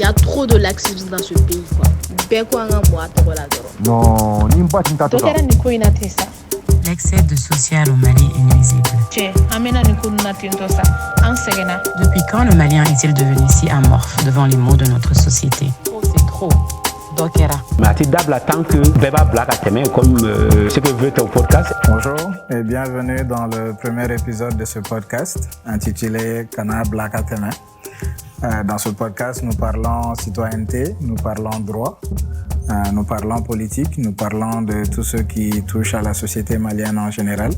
Il y a trop de laxisme dans ce pays, quoi. Non, n'importe quoi. L'excès de social au Mali est nuisible. Depuis quand le Malien est-il devenu si amorphe devant les maux de notre société? Oh, c'est trop. Dokera. Merci d'abord tant que Beba Black comme ce que veut ton podcast. Bonjour et bienvenue dans le premier épisode de ce podcast intitulé Kana Black Ateme. Dans ce podcast, nous parlons citoyenneté, nous parlons droit, nous parlons politique, nous parlons de tout ce qui touche à la société malienne en général.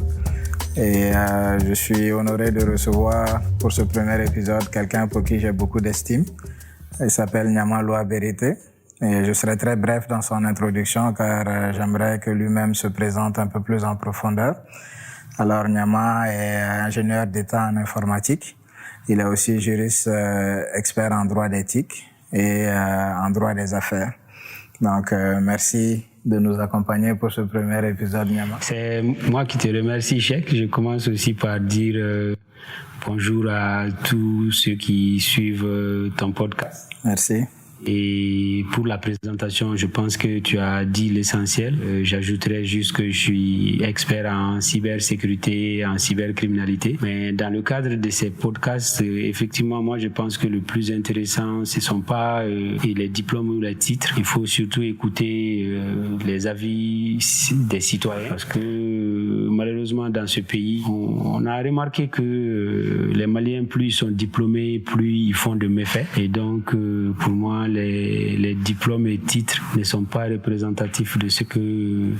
Et je suis honoré de recevoir pour ce premier épisode quelqu'un pour qui j'ai beaucoup d'estime. Il s'appelle Nyama Loa Berité. Et je serai très bref dans son introduction car j'aimerais que lui-même se présente un peu plus en profondeur. Alors Nyama est ingénieur d'État en informatique. Il est aussi juriste expert en droit d'éthique et en droit des affaires. Donc merci de nous accompagner pour ce premier épisode, Nyama. C'est moi qui te remercie, Cheikh. Je commence aussi par dire bonjour à tous ceux qui suivent ton podcast. Merci. Et pour la présentation, je pense que tu as dit l'essentiel. J'ajouterais juste que je suis expert en cybersécurité, en cybercriminalité. Mais dans le cadre de ces podcasts, effectivement, moi, je pense que le plus intéressant, ce ne sont pas les diplômes ou les titres. Il faut surtout écouter les avis des citoyens. Parce que malheureusement, dans ce pays, on a remarqué que les Maliens, plus ils sont diplômés, plus ils font de méfaits. Et donc, pour moi, les diplômes et titres ne sont pas représentatifs de ce que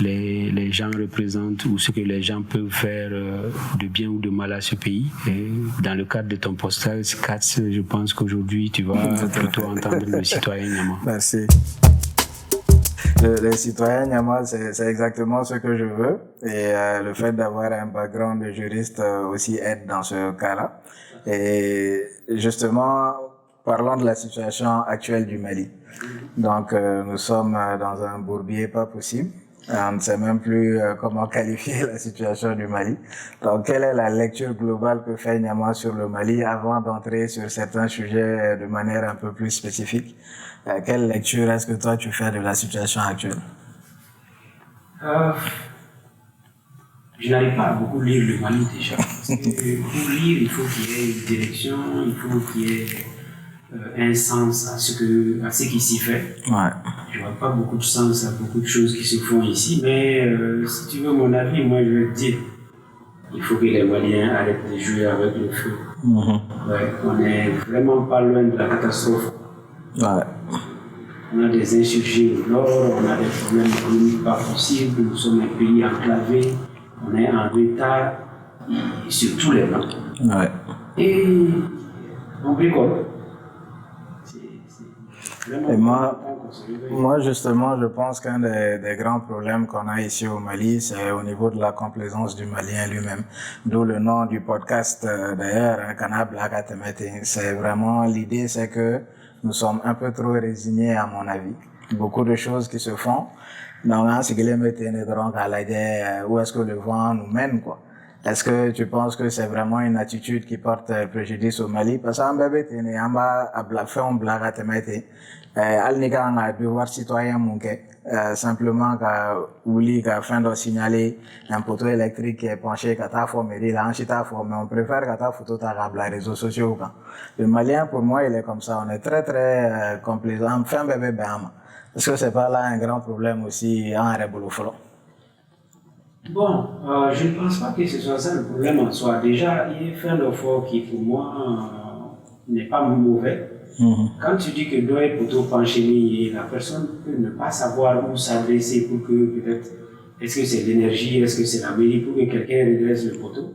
les gens représentent ou ce que les gens peuvent faire de bien ou de mal à ce pays. Et dans le cadre de ton podcast, je pense qu'aujourd'hui, tu vas plutôt entendre le citoyen Nyama. Merci. Le citoyen Nyama, c'est exactement ce que je veux. Et le fait d'avoir un background de juriste aussi aide dans ce cas-là. Et justement, parlons de la situation actuelle du Mali. Donc, nous sommes dans un bourbier pas possible. On ne sait même plus comment qualifier la situation du Mali. Donc, quelle est la lecture globale que fait Nyama sur le Mali avant d'entrer sur certains sujets de manière un peu plus spécifique? Quelle lecture est-ce que toi tu fais de la situation actuelle? Je n'arrive pas à beaucoup lire le Mali déjà. Parce que pour lire, il faut qu'il y ait une direction, il faut qu'il y ait un sens à ce qui s'y fait. Ouais. Je vois pas beaucoup de sens à beaucoup de choses qui se font ici, mais si tu veux mon avis, moi je vais te dire, il faut que les Maliens arrêtent de jouer avec le feu. Ouais, on est vraiment pas loin de la catastrophe. Ouais. On a des insurgés au nord, on a des problèmes économiques pas possibles, nous sommes un pays enclavé, on est en retard sur tous les plans. Ouais. Et on bricole. Et moi, justement, je pense qu'un des grands problèmes qu'on a ici au Mali, c'est au niveau de la complaisance du Malien lui-même. D'où le nom du podcast, d'ailleurs, Kana Black Ateme. C'est vraiment, l'idée, c'est que nous sommes un peu trop résignés, à mon avis. Beaucoup de choses qui se font. Donc, c'est que les météores à l'idée, où est-ce que le vent nous mène, quoi. Est-ce que tu penses que c'est vraiment une attitude qui porte préjudice au Mali? Parce qu'en bébé, on va faire un blague à te mettre. Al-Nika, on a devoir citoyen, simplement, afin de signaler un poteau électrique qui est penché, qu'à ta mairie, là, mais on préfère qu'à ta photo, les réseaux sociaux, Le Malien, pour moi, il est comme ça. On est très, très, complaisant. Enfin, bébé, parce que c'est pas là un grand problème aussi, en Réboulofolo. Bon, je ne pense pas que ce soit ça le problème en soi. Déjà, il fait un effort qui, pour moi, n'est pas mauvais. Quand tu dis que doit être plutôt penché, la personne peut ne pas savoir où s'adresser pour que peut-être, est-ce que c'est l'énergie, est-ce que c'est la mairie, pour que quelqu'un redresse le poteau.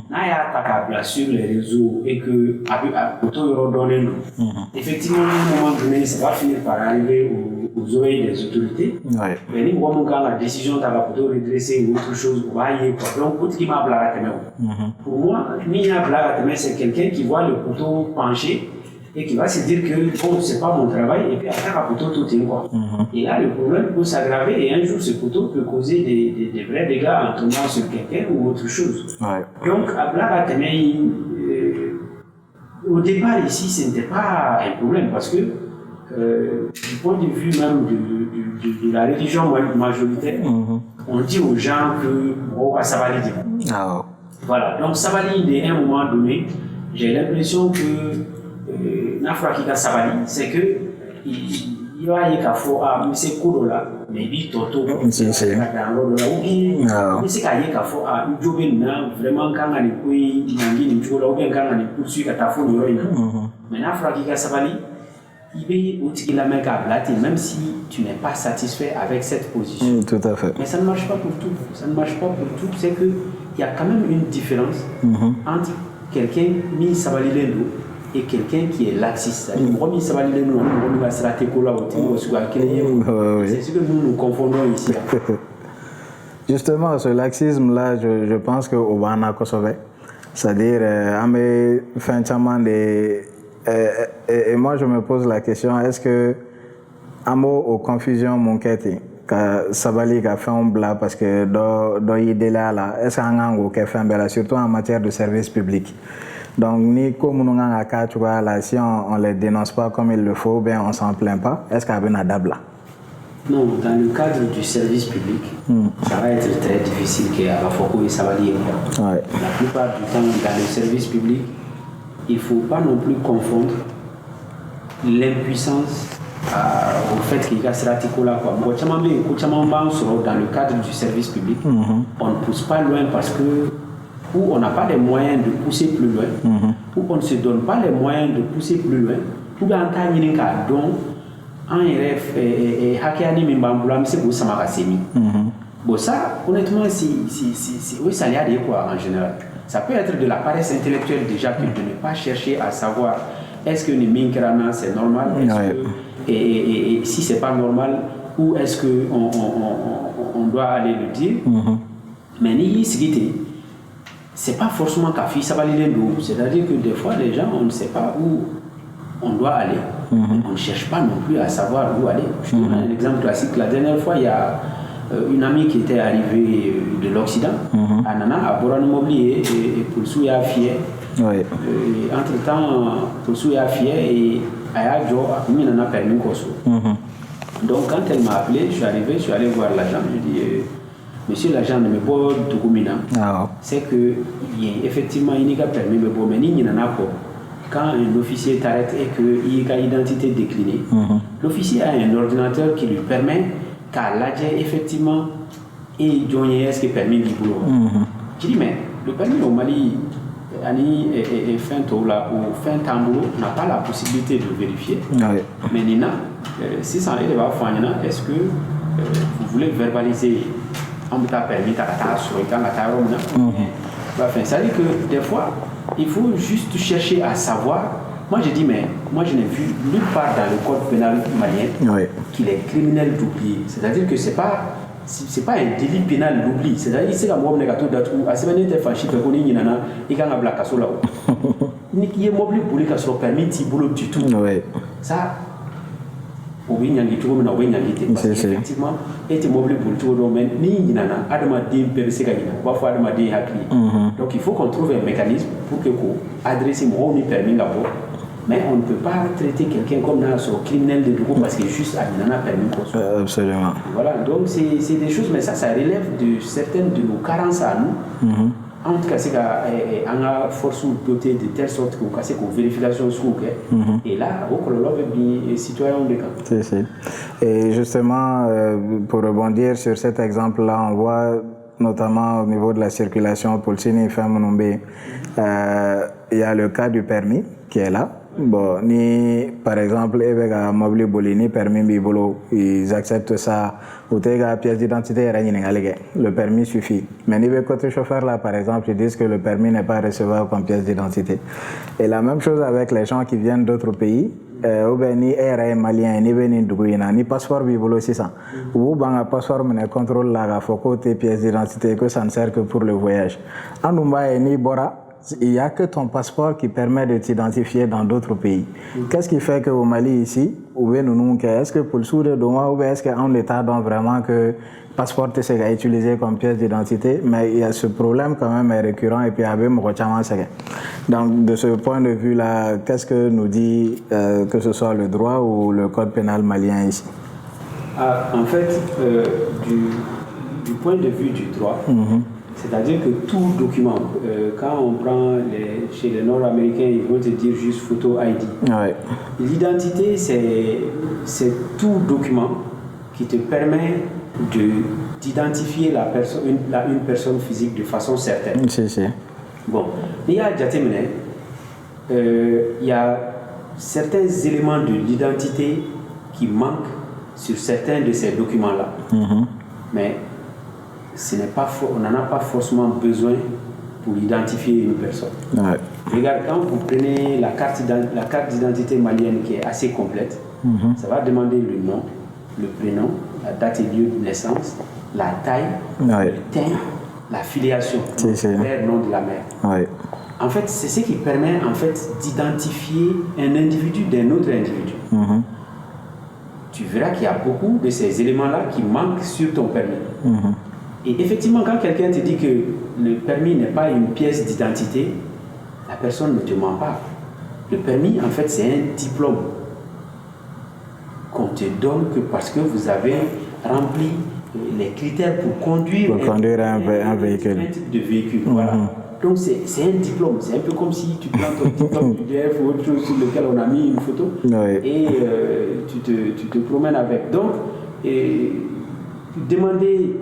Là, il y a un sur les réseaux et que le poteau redonne nous. Effectivement, à un moment donné, ça va finir par arriver aux oreilles des autorités. Ouais. Mais nous, quand la décision de plutôt redresser ou autre chose, on va y aller. Donc, pour qui m'a blagué, pour moi, c'est quelqu'un qui voit le poteau penché et qui va se dire que bon, c'est pas mon travail, et puis après, à poteau, tout est quoi. Et là, le problème peut s'aggraver, et un jour, ce poteau peut causer des vrais dégâts en tombant sur quelqu'un ou autre chose. Ouais. Donc, à Blagateme, au départ ici, ce n'était pas un problème parce que du point de vue même de la religion majoritaire, on dit aux gens que Sabali dit. Voilà, donc Sabali, à un moment donné, j'ai l'impression que Nafrakika Sabali, c'est que il va y avoir un peu là, mais il toto, c'est vraiment quand on est même si tu n'es pas satisfait avec cette position. Tout à fait. Mais ça ne marche pas pour tout. Ça ne marche pas pour tout. C'est qu'il y a quand même une différence entre quelqu'un mis Sabalilendo et quelqu'un qui est laxiste. C'est ce que nous confondons ici. Justement, ce laxisme-là, je pense qu'au Bana Kosovo, c'est-à-dire, et moi je me pose la question, est-ce que amo aux confusions mon quête que Sabali a fait un blanc parce que dans l'idée là, est-ce qu'un angle qui fait un blanc, surtout en matière de service public. Donc ni comme nous avons cas tu vois là, si on les dénonce pas comme il le faut, bien on s'en plaint pas. Est-ce qu'il y a un adab là? Non, dans le cadre du service public, ça va être très difficile qu'à la fois que Sabali est là. La plupart du temps, dans le service public, il ne faut pas non plus confondre l'impuissance au fait qu'il y a ce là. Dans le cadre du service public, on ne pousse pas loin parce que où on n'a pas les moyens de pousser plus loin, où on ne se donne pas les moyens de pousser plus loin, où dans le cas dont un rêve et Hakiani Mimbambulam, c'est pour Samagasemi. Bon, ça, honnêtement, oui, ça y a des quoi en général. Ça peut être de la paresse intellectuelle déjà que de ne pas chercher à savoir est-ce que le Minkrana c'est normal, et si c'est pas normal, où est-ce qu'on doit aller le dire. Mais ni c'est pas forcément Kafi Sabalilendo, c'est-à-dire que des fois les gens on ne sait pas où on doit aller. On ne cherche pas non plus à savoir où aller. Je te donne un exemple classique. La dernière fois, il y a une amie qui était arrivée de l'Occident, à Nana, à Boran-Moblier, et Pulsou a fier. Entre-temps, Pulsou a fier et Ayajo a mis Nana permis Koso. Donc, quand elle m'a appelé, je suis allé voir l'agent. Je dis, monsieur l'agent de Mebo Tukumina, c'est que effectivement, il n'y a pas permis Mebo, mais il n'y en a pas. Quand un officier t'arrête et qu'il a une identité déclinée, l'officier a un ordinateur qui lui permet qu'à l'adjet effectivement et est-ce qu'il permet du boulot. Je dis mais le permis au Mali et fin tola ou fin tambour n'a pas la possibilité de vérifier. Mais Nina, si ça est est-ce que vous voulez verbaliser en permis ça veut dire que des fois il faut juste chercher à savoir. Moi je dis mais moi je n'ai vu nulle part dans le code pénal malien qu'il est criminel d'oublier. C'est-à-dire que c'est pas un délit pénal d'oubli. C'est-à-dire que c'est comme on negato d'être à ce moment là fâché que on y nana et quand on a black à cela. Ni qui est mobile pour les casseroles permis ti boulot du tout. Ça effectivement, et mobile pour tout le domaine, ni nana, Adamadi Persegaïna, parfois Adamadi Hakli. Donc il faut qu'on trouve un mécanisme pour que vous adressez mon permis d'abord. Mais on ne peut pas traiter quelqu'un comme un criminel de groupe parce qu'il est juste à Nana permis. Absolument. Voilà, donc c'est des choses, mais ça relève de certaines de nos carences à nous. En tout cas, c'est qu'on a force doté de telle sorte qu'on casse qu'on vérification sur et là, au Colombo, les citoyens ont des cas. Et justement, pour rebondir sur cet exemple-là, on voit notamment au niveau de la circulation pour le Sini Femonombe, il y a le cas du permis qui est là. Bon, ni par exemple, avec un mobile bolini permis bibolo, ils acceptent ça. Ou t'as pièce d'identité, le permis suffit. Mais ni avec côté chauffeur là, par exemple, ils disent que le permis n'est pas recevable comme pièce d'identité. Et la même chose avec les gens qui viennent d'autres pays. Ou bien ni RA malien, ni Benin Douguina, ni passeport bibolo 600. Ou bien un passeport mais contrôle là, faut côté pièce d'identité que ça ne sert que pour le voyage. En Umba ni Bora. il n'y a que ton passeport qui permet de t'identifier dans d'autres pays. Qu'est-ce qui fait qu'au Mali ici, est-ce que pour le sous de Doma, ou est-ce qu'en État donc vraiment que passeport est utilisé comme pièce d'identité, mais il y a ce problème quand même est récurrent et puis donc de ce point de vue-là, qu'est-ce que nous dit que ce soit le droit ou le code pénal malien ici? En fait, du point de vue du droit, c'est-à-dire que tout document, quand on prend chez les Nord-Américains, ils vont te dire juste photo ID. Ouais. L'identité, c'est tout document qui te permet d'identifier une personne physique de façon certaine. Si. Bon, il y a Djatemene, il y a certains éléments de l'identité qui manquent sur certains de ces documents-là. Mais on n'en a pas forcément besoin pour identifier une personne. Ouais. Regarde, quand vous prenez la carte d'identité malienne qui est assez complète, ça va demander le nom, le prénom, la date et lieu de naissance, la taille, le teint, la filiation, le père, nom de la mère. Ouais. En fait, c'est ce qui permet en fait d'identifier un individu d'un autre individu. Tu verras qu'il y a beaucoup de ces éléments-là qui manquent sur ton permis. Et effectivement, quand quelqu'un te dit que le permis n'est pas une pièce d'identité, la personne ne te ment pas. Le permis, en fait, c'est un diplôme qu'on te donne que parce que vous avez rempli les critères pour conduire un véhicule. Un type de véhicule. Voilà. Donc c'est un diplôme. C'est un peu comme si tu prends ton diplôme UDF ou autre chose sur lequel on a mis une photo et tu te promènes avec. Donc, demander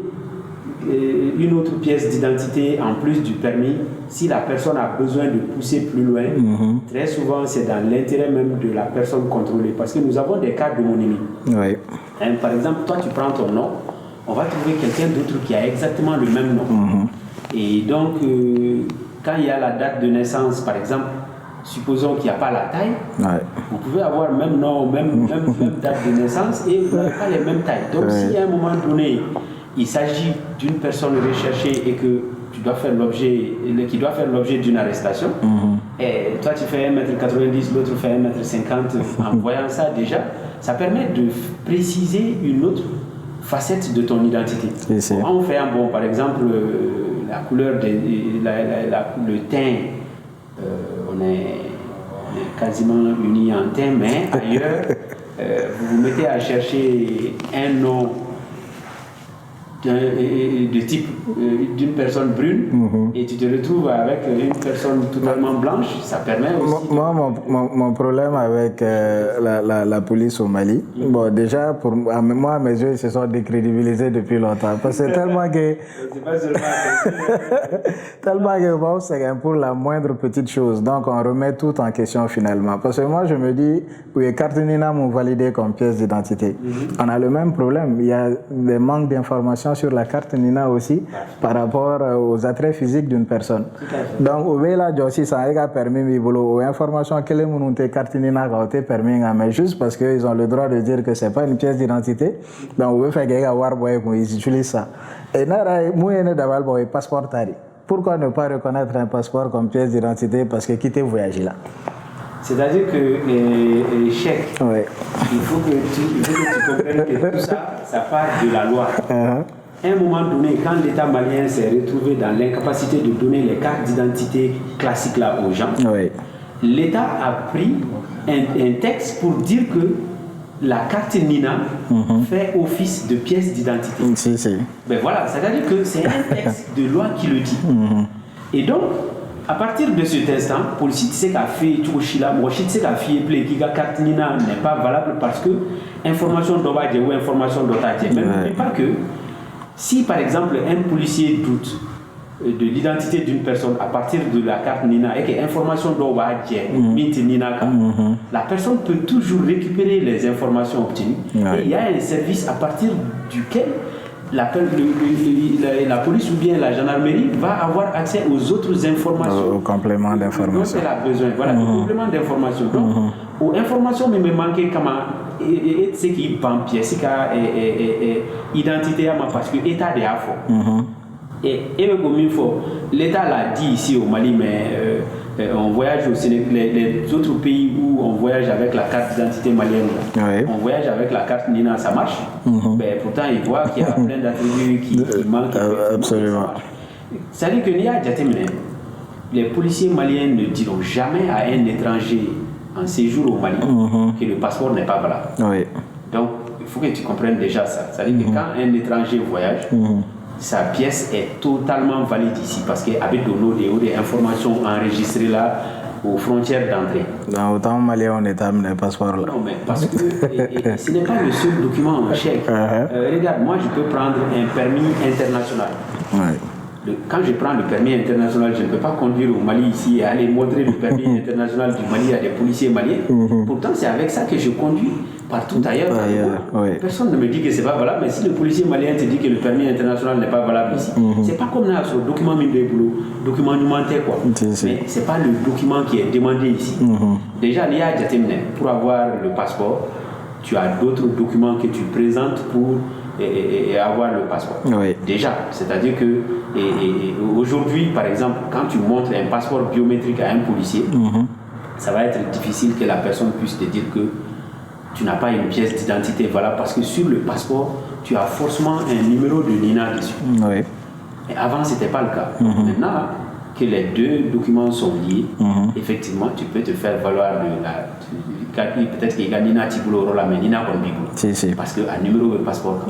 une autre pièce d'identité en plus du permis, si la personne a besoin de pousser plus loin, très souvent c'est dans l'intérêt même de la personne contrôlée. Parce que nous avons des cas d'homonymie. Par exemple, toi tu prends ton nom, on va trouver quelqu'un d'autre qui a exactement le même nom. Et donc, quand il y a la date de naissance, par exemple, supposons qu'il n'y a pas la taille, vous pouvez avoir le même nom, même date de naissance et vous n'avez pas les mêmes tailles. Donc, si à un moment donné, il s'agit d'une personne recherchée et que qui doit faire l'objet d'une arrestation, et toi tu fais 1m90, l'autre fait 1m50, en voyant ça déjà, ça permet de préciser une autre facette de ton identité. On fait par exemple, la couleur, le teint, on est quasiment unis en teint, mais ailleurs, vous vous mettez à chercher un nom de type d'une personne brune et tu te retrouves avec une personne totalement blanche, ça permet aussi... Moi, mon problème avec la police au Mali, bon, déjà, moi, à mes yeux, ils se sont décrédibilisés depuis longtemps. Parce que tellement que... tellement que bon, c'est pour la moindre petite chose. Donc, on remet tout en question finalement. Parce que moi, je me dis, oui, carte Nina m'ont validé comme pièce d'identité. On a le même problème. Il y a des manques d'informations sur la carte Nina aussi par rapport aux attraits physiques d'une personne. Donc, au là, aussi, ça a permis de boulot. Information que les gens carte Nina ont permis, mais juste parce qu'ils ont le droit de dire que c'est pas une pièce d'identité. Donc, on veut faire qu'ils utilisent ça. Et moi, je d'avoir un passeport tari. Pourquoi ne pas reconnaître un passeport comme pièce d'identité? Parce que quitter voyager là. C'est-à-dire que chèque, il faut que tu comprennes que tout ça, ça part de la loi. À un moment donné, quand l'État malien s'est retrouvé dans l'incapacité de donner les cartes d'identité classiques là aux gens, l'État a pris un texte pour dire que la carte Nina fait office de pièce d'identité. Ben voilà, c'est-à-dire que c'est un texte de loi qui le dit. Et donc, à partir de cet instant, policier sait qu'a fait Tchouchila, moi je sais qu'a fait play qui carte Nina n'est pas valable parce que information d'Obadje ou information d'Otadje, même pas que. Si par exemple un policier doute de l'identité d'une personne à partir de la carte Nina et que l'information d'Obadje, Nina, la personne peut toujours récupérer les informations obtenues. Et il y a un service à partir duquel la police ou bien la gendarmerie va avoir accès aux autres informations. Au complément d'information. Donc elle a besoin, voilà, au complément d'information. Donc, aux informations mais me manquer comment et ce qui est pièce, c'est identité parce que état de affaires. Et comme il faut, l'État l'a dit ici au Mali, mais on voyage au Sénégal, les autres pays où on voyage avec la carte d'identité malienne, on voyage avec la carte Nina, ça marche. Mais pourtant, ils voient qu'il y a plein d'attributs qui manquent. Absolument. C'est-à-dire que les policiers maliens ne diront jamais à un étranger en séjour au Mali que le passeport n'est pas valable. Donc, il faut que tu comprennes déjà ça. C'est-à-dire que quand un étranger voyage, sa pièce est totalement valide ici parce qu'avec des informations enregistrées là aux frontières d'entrée. Dans autant malien on est amené le passeport là. Non, mais parce que ce n'est pas le seul document en chèque. Regarde, moi je peux prendre un permis international. Quand je prends le permis international, je ne peux pas conduire au Mali ici et aller montrer le permis international du Mali à des policiers maliens. Pourtant, c'est avec ça que je conduis partout ailleurs. Personne ne me dit que c'est pas valable, mais si le policier malien te dit que le permis international n'est pas valable ici, c'est pas comme là sur le document document numétaire quoi. Mais c'est pas le document qui est demandé ici. Déjà, il y a pour avoir le passeport, tu as d'autres documents que tu présentes pour et avoir le passeport. Déjà, c'est-à-dire que aujourd'hui, par exemple, quand tu montres un passeport biométrique à un policier, ça va être difficile que la personne puisse te dire que tu n'as pas une pièce d'identité valable parce que sur le passeport, tu as forcément un numéro de Nina dessus. Et avant, ce n'était pas le cas. Maintenant que les deux documents sont liés, effectivement, tu peux te faire valoir peut-être qu'il y a Nina Tibulo là, mais Nina Konbibou. Parce qu'un numéro de passeport.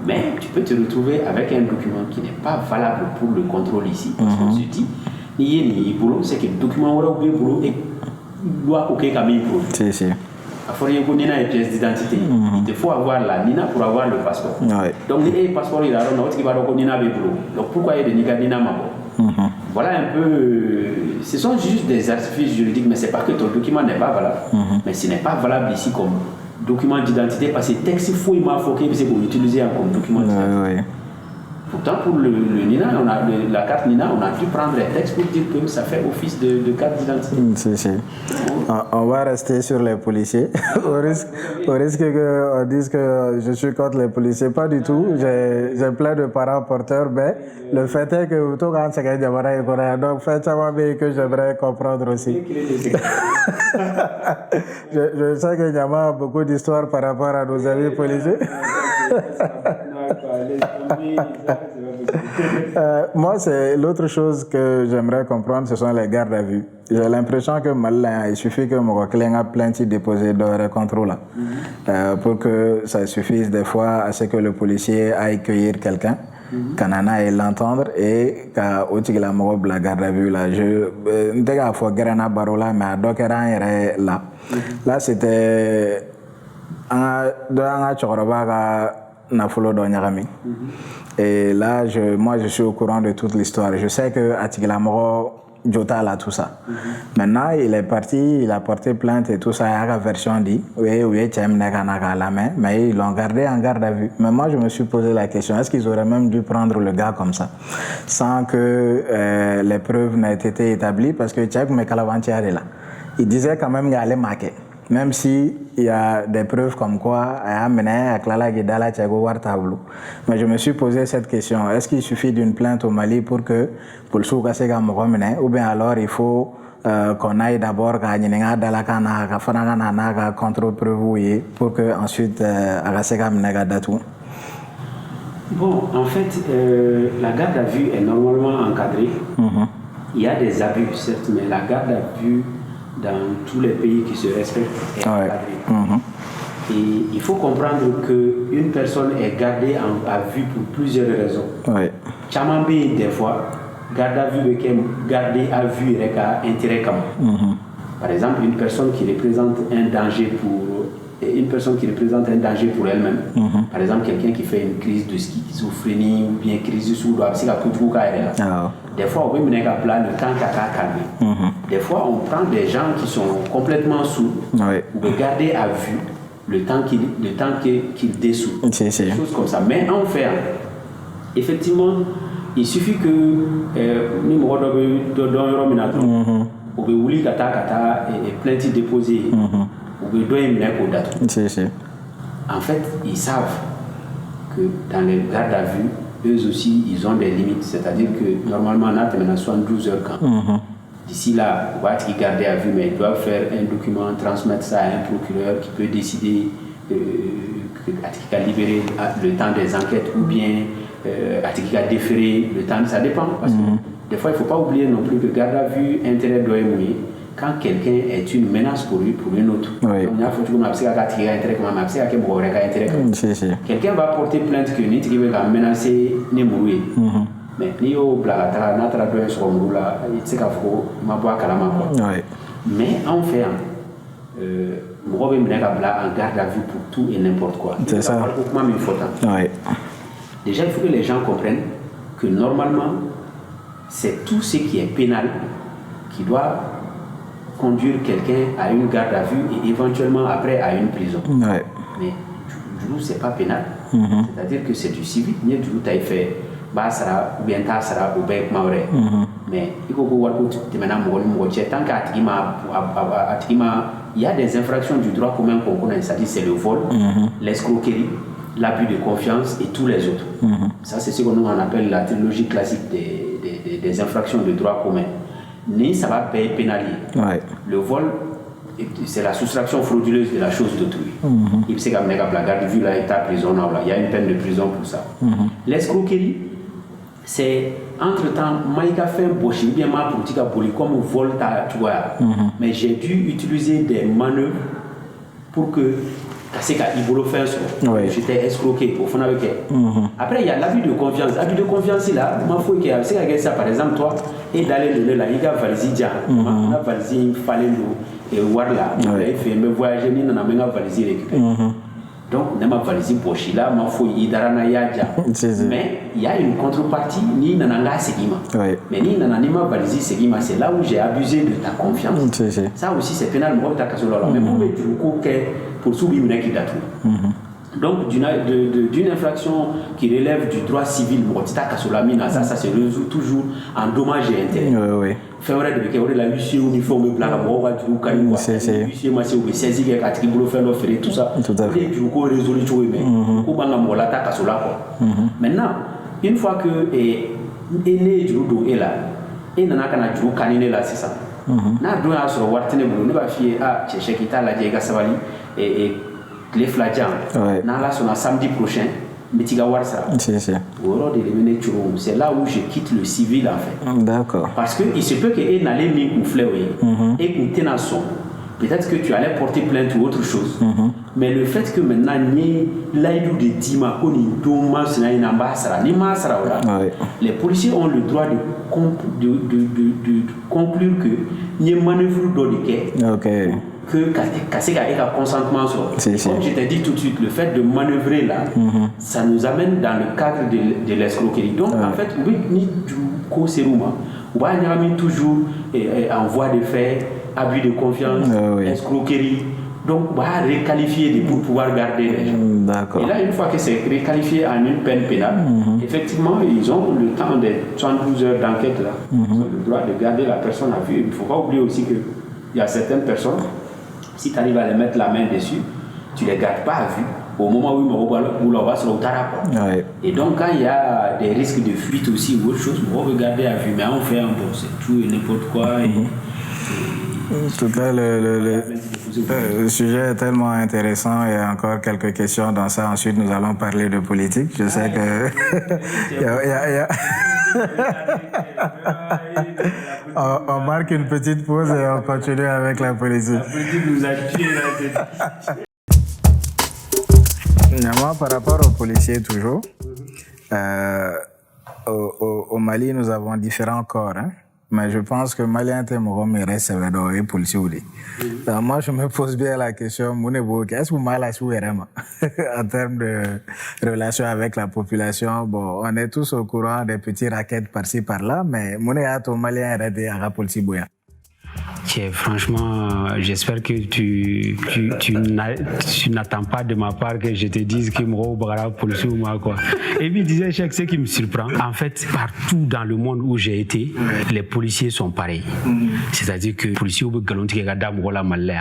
Mais tu peux te retrouver avec un document qui n'est pas valable pour le contrôle ici. Parce qu'on se dit, ni boulot, c'est que le document aura oublié boulot et doit aucun camion pour. Il faut rien Nina et pièce d'identité. Il te faut avoir la Nina pour avoir le passeport. Donc, le passeport, il a un qui va donc Nina boulot. Donc, pourquoi il y a des Nina Mabo? Voilà un peu. Ce sont juste des artifices juridiques, mais ce n'est pas que ton document n'est pas valable. Mais ce n'est pas valable ici comme document d'identité parce que texte, il faut c'est pour l'utiliser comme document d'identité. Pourtant, pour le Nina, la carte Nina, on a dû prendre les textes pour dire que ça fait office de carte d'identité. On va rester sur les policiers. au risque qu'on dise que je suis contre les policiers. Pas du tout. J'ai plein de parents porteurs, mais le fait est que tout quand c'est donc faites ça que j'aimerais comprendre aussi. Je sais qu'il y a beaucoup d'histoires par rapport à nos amis policiers. Moi, c'est l'autre chose que j'aimerais comprendre, ce sont les gardes à vue. J'ai l'impression que malin, il suffit que mon client a plainte déposé de contrôle pour que ça suffise des fois à ce que le policier aille cueillir quelqu'un. Kanana et l'entendre et qu'à la mob la garde à vue là je n'ai faut grana barola mais donc là c'était un choroba na folo do nyarami et là moi je suis au courant de toute l'histoire. Je sais que Atigla Moro Jota là tout ça. Maintenant il est parti, il a porté plainte et tout ça. Il y a la version dit oui la main, mais ils l'ont gardé en garde à vue. Mais moi je me suis posé la question, est-ce qu'ils auraient même dû prendre le gars comme ça sans que les preuves n'aient été établies parce que Tchèque Mekalavantière est là. Il disait quand même qu'il allait marquer. Même si il y a des preuves comme quoi mais je me suis posé cette question, est-ce qu'il suffit d'une plainte au Mali pour que pour le ou bien alors il faut qu'on aille d'abord contre-preuve pour que ensuite bon, en fait, la garde à vue est normalement encadrée. Il y a des abus, certes, mais la garde à vue dans tous les pays qui se respectent est encadrée. Et il faut comprendre qu'une personne est gardée à vue pour plusieurs raisons. Chamambi, des fois, garde à vue est gardée à vue avec un intérêt commun. Par exemple, une personne qui représente un danger pour elle-même. Par exemple, quelqu'un qui fait une crise de schizophrénie ou bien crise de sourd, des fois, on peut mener à plat le temps qu'à calmer. Des fois, on prend des gens qui sont complètement sourds ou garder à vue le temps qu'ils dessouent. Des choses comme ça. Mais en fait, effectivement, il suffit que nous et plainte déposée en fait, ils savent que dans les gardes à vue, eux aussi, ils ont des limites. C'est-à-dire que normalement, on a maintenant 72 heures quand. D'ici là, on va être gardé à vue, mais ils doivent faire un document, transmettre ça à un procureur qui peut décider à libérer le temps des enquêtes ou bien à déférer le temps. Ça dépend. Parce que des fois, il ne faut pas oublier non plus que garde à vue, intérêt doit mouiller quand quelqu'un est une menace pour lui, pour une autre. Oui. Quelqu'un va porter plainte que Nitri va menacer Nemoué. Mais ni au blagata, n'atra doit être sur Moula, il sait qu'à faux, ma boîte calama. Mais en fait, Mourobe Mnega en garde à vue pour tout et n'importe quoi. C'est ça. Déjà, il faut que les gens comprennent que normalement, c'est tout ce qui est pénal qui doit conduire quelqu'un à une garde à vue et éventuellement après à une prison. Mais du coup, c'est pas pénal. C'est-à-dire que c'est du civil. Du coup, tu as fait Basra ou bien Tassara ou bien Mauré. Mais il faut que tant il y a des infractions du droit commun qu'on connaît, c'est-à-dire c'est le vol, l'escroquerie, l'abus de confiance et tous les autres. Ça, c'est ce qu'on appelle la trilogie classique des infractions de droit commun. Ni ça va payer pénaliser. Le vol, c'est la soustraction frauduleuse de la chose d'autrui. Il sait qu'à la garde vue, là, il y a prison, il y a une peine de prison pour ça. L'escroquerie, c'est entre-temps, Maïka fait un boucher, bien ma politique à poli, comme vol, tu vois. Mais j'ai dû utiliser des manœuvres pour que c'est qu'à Ibolo fait j'étais escroqué au fond avec elle. Après, il y a l'abus de confiance. L'abus de confiance, là, ma foi, c'est qu'à ça, par exemple, toi, et d'aller donner là, il y a valisi, on a valisi, fallait et voir là, il fait me voyager, il n'a même pas valisi récupérer. Donc, on a ma valise poche là, ma foi, il mais il y a une contrepartie, ni nananga segima. Mais ni nananima valise segima, c'est là où j'ai abusé de ta confiance. Ça aussi, c'est pénal, moi, ta casola. Mais pour me dire pour subir une qui date. Donc, d'une infraction qui relève du droit civil, ça se résout toujours en dommages et intérêts. Février de Kéoré, la huissier uniforme blanc, huissier massé ou saisi qui a tribunal fait l'offre et tout ça. Et du coup, résolu tout mais maintenant, une fois que est né du dos et là, et n'a qu'à du canine là, c'est ça. N'a doit sur Wartene, ne va fier à Tchéchekita, la Diega Savali et les flagians. N'a là son samedi prochain. C'est là où je quitte le civil en fait. D'accord. Parce qu'il se peut qu'il n'allait mis ou fleurir et qu'il t'ait dans son. Peut-être que tu allais porter plainte ou autre chose. Mais le fait que maintenant, les policiers ont le droit de conclure que n'y a manœuvre d'oliquet. Que Kasseka ait un consentement sur. Comme je t'ai dit tout de suite, le fait de manœuvrer là, ça nous amène dans le cadre de l'escroquerie. Donc en fait, oui, ni du coup, c'est Rouma. On va toujours en voie de fait, abus de confiance, escroquerie. Donc on va requalifier pour pouvoir garder les gens. Et là, une fois que c'est requalifié en une peine pénale, effectivement, ils ont le temps de 72 heures d'enquête là. Ils ont le droit de garder la personne à vue. Il ne faut pas oublier aussi qu'il y a certaines personnes. Si tu arrives à les mettre la main dessus, tu ne les gardes pas à vue au moment où l'on va se retrouver. Et donc, quand il y a des risques de fuite aussi ou autre chose, on va regarder à vue. Mais on fait un bon, c'est tout et n'importe quoi. En tout cas, le sujet est tellement intéressant. Il y a encore quelques questions dans ça. Ensuite, nous allons parler de politique. Je sais que... on marque une petite pause et on continue avec la politique. La politique nous a tués là. Moi, par rapport aux policiers toujours, au Mali, nous avons différents corps. Mais je pense que Malien Témorom reste et policier. Moi, je me pose bien la question, est-ce que Mali en termes de relation avec la population? Bon, on est tous au courant des petits raquettes par-ci par-là, mais Malien est à la policier. Franchement, j'espère que tu n'attends pas de ma part que je te dise que Moro Bagara Police ou moi quoi. Et puis disait chaque ce qui me surprend. En fait, partout dans le monde où j'ai été, les policiers sont pareils. C'est-à-dire que les policiers ou galonti gada Moro la Malais,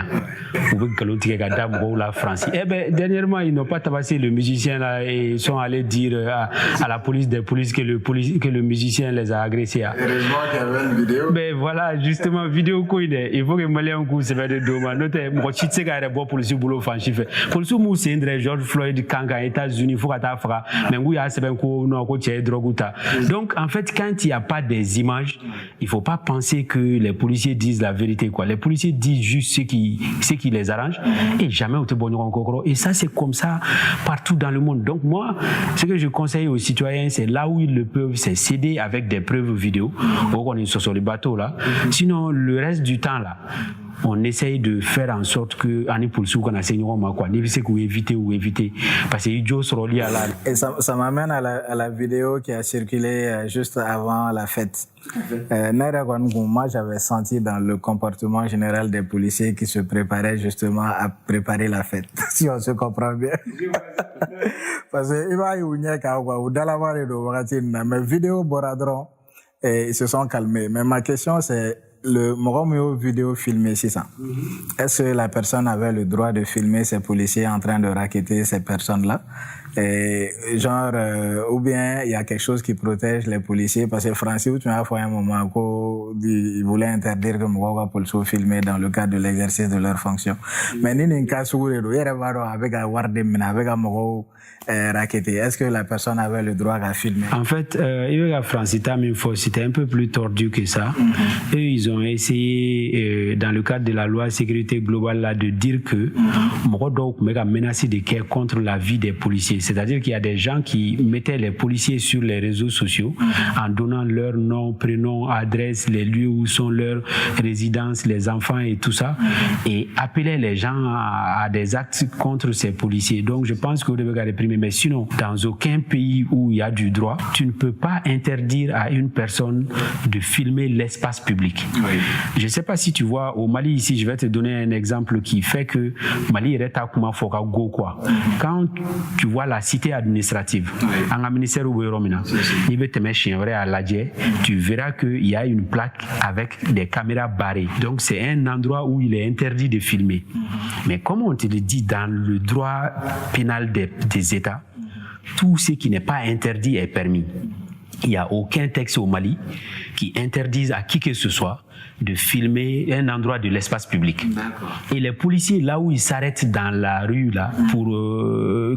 ou galonti gada Moro la France. Eh ben dernièrement ils n'ont pas tabassé le musicien là et sont allés dire à la police des polices que le musicien les a agressés. Heureusement qu'il y avait une vidéo. Ben voilà, justement vidéo quoi il faut que Malien coup se fait de doma note mo chitse ga rebo police boulot fanchi fait police mu c'est André George Floyd kanga États-Unis faut kata fra mais ngou ya se ben ko no ko che droguta. Donc en fait quand il y a pas des images, il faut pas penser que les policiers disent la vérité quoi. Les policiers disent juste ce qui les arrange et jamais au te bonno encore. Et ça c'est comme ça partout dans le monde. Donc moi ce que je conseille aux citoyens c'est là où ils le peuvent c'est s'aider avec des preuves vidéo. On est sur les bateaux là. Sinon le reste du temps là on essaye de faire en sorte que année pour sou qu'on a saigné quoi ni c'est qu'on éviter parce que idiot sur li à la et ça m'amène à la vidéo qui a circulé juste avant la fête. Moi j'avais senti dans le comportement général des policiers qui se préparaient justement à préparer la fête si on se comprend bien parce que il va y avoir ou dans la vallée de mais vidéo boradron et ils se sont calmés. Mais ma question c'est le Moromio vidéo filmé, c'est ça. Est-ce que la personne avait le droit de filmer ces policiers en train de racketter ces personnes-là? Et genre, ou bien il y a quelque chose qui protège les policiers parce que Francis, tu m'as fait un moment où il voulait interdire que Moromio puisse filmer dans le cadre de l'exercice de leur fonction. Mais ni n'in cas où il y a avec un wardem, avec un Moromio racketter. Est-ce que la personne avait le droit à filmer? En fait, c'était un peu plus tordu que ça. Eux, ils ont essayé, dans le cadre de la loi sécurité globale, là, de dire que Morodo a menacé de guerre contre la vie des policiers. C'est-à-dire qu'il y a des gens qui mettaient les policiers sur les réseaux sociaux en donnant leur nom, prénom, adresse, les lieux où sont leurs résidences, les enfants et tout ça, et appelaient les gens à des actes contre ces policiers. Donc, je pense que vous devez réprimer. Mais sinon, dans aucun pays où il y a du droit, tu ne peux pas interdire à une personne de filmer l'espace public. Oui. Je ne sais pas si tu vois, au Mali ici, je vais te donner un exemple qui fait que Mali est à Fokago quoi. Quand tu vois la cité administrative, en ministère où il veut te mettre à Ladje, tu verras qu'il y a une plaque avec des caméras barrées. Donc c'est un endroit où il est interdit de filmer. Mais comme on te le dit dans le droit pénal des États, tout ce qui n'est pas interdit est permis. Il n'y a aucun texte au Mali qui interdise à qui que ce soit de filmer un endroit de l'espace public. Et les policiers, là où ils s'arrêtent dans la rue, là, pour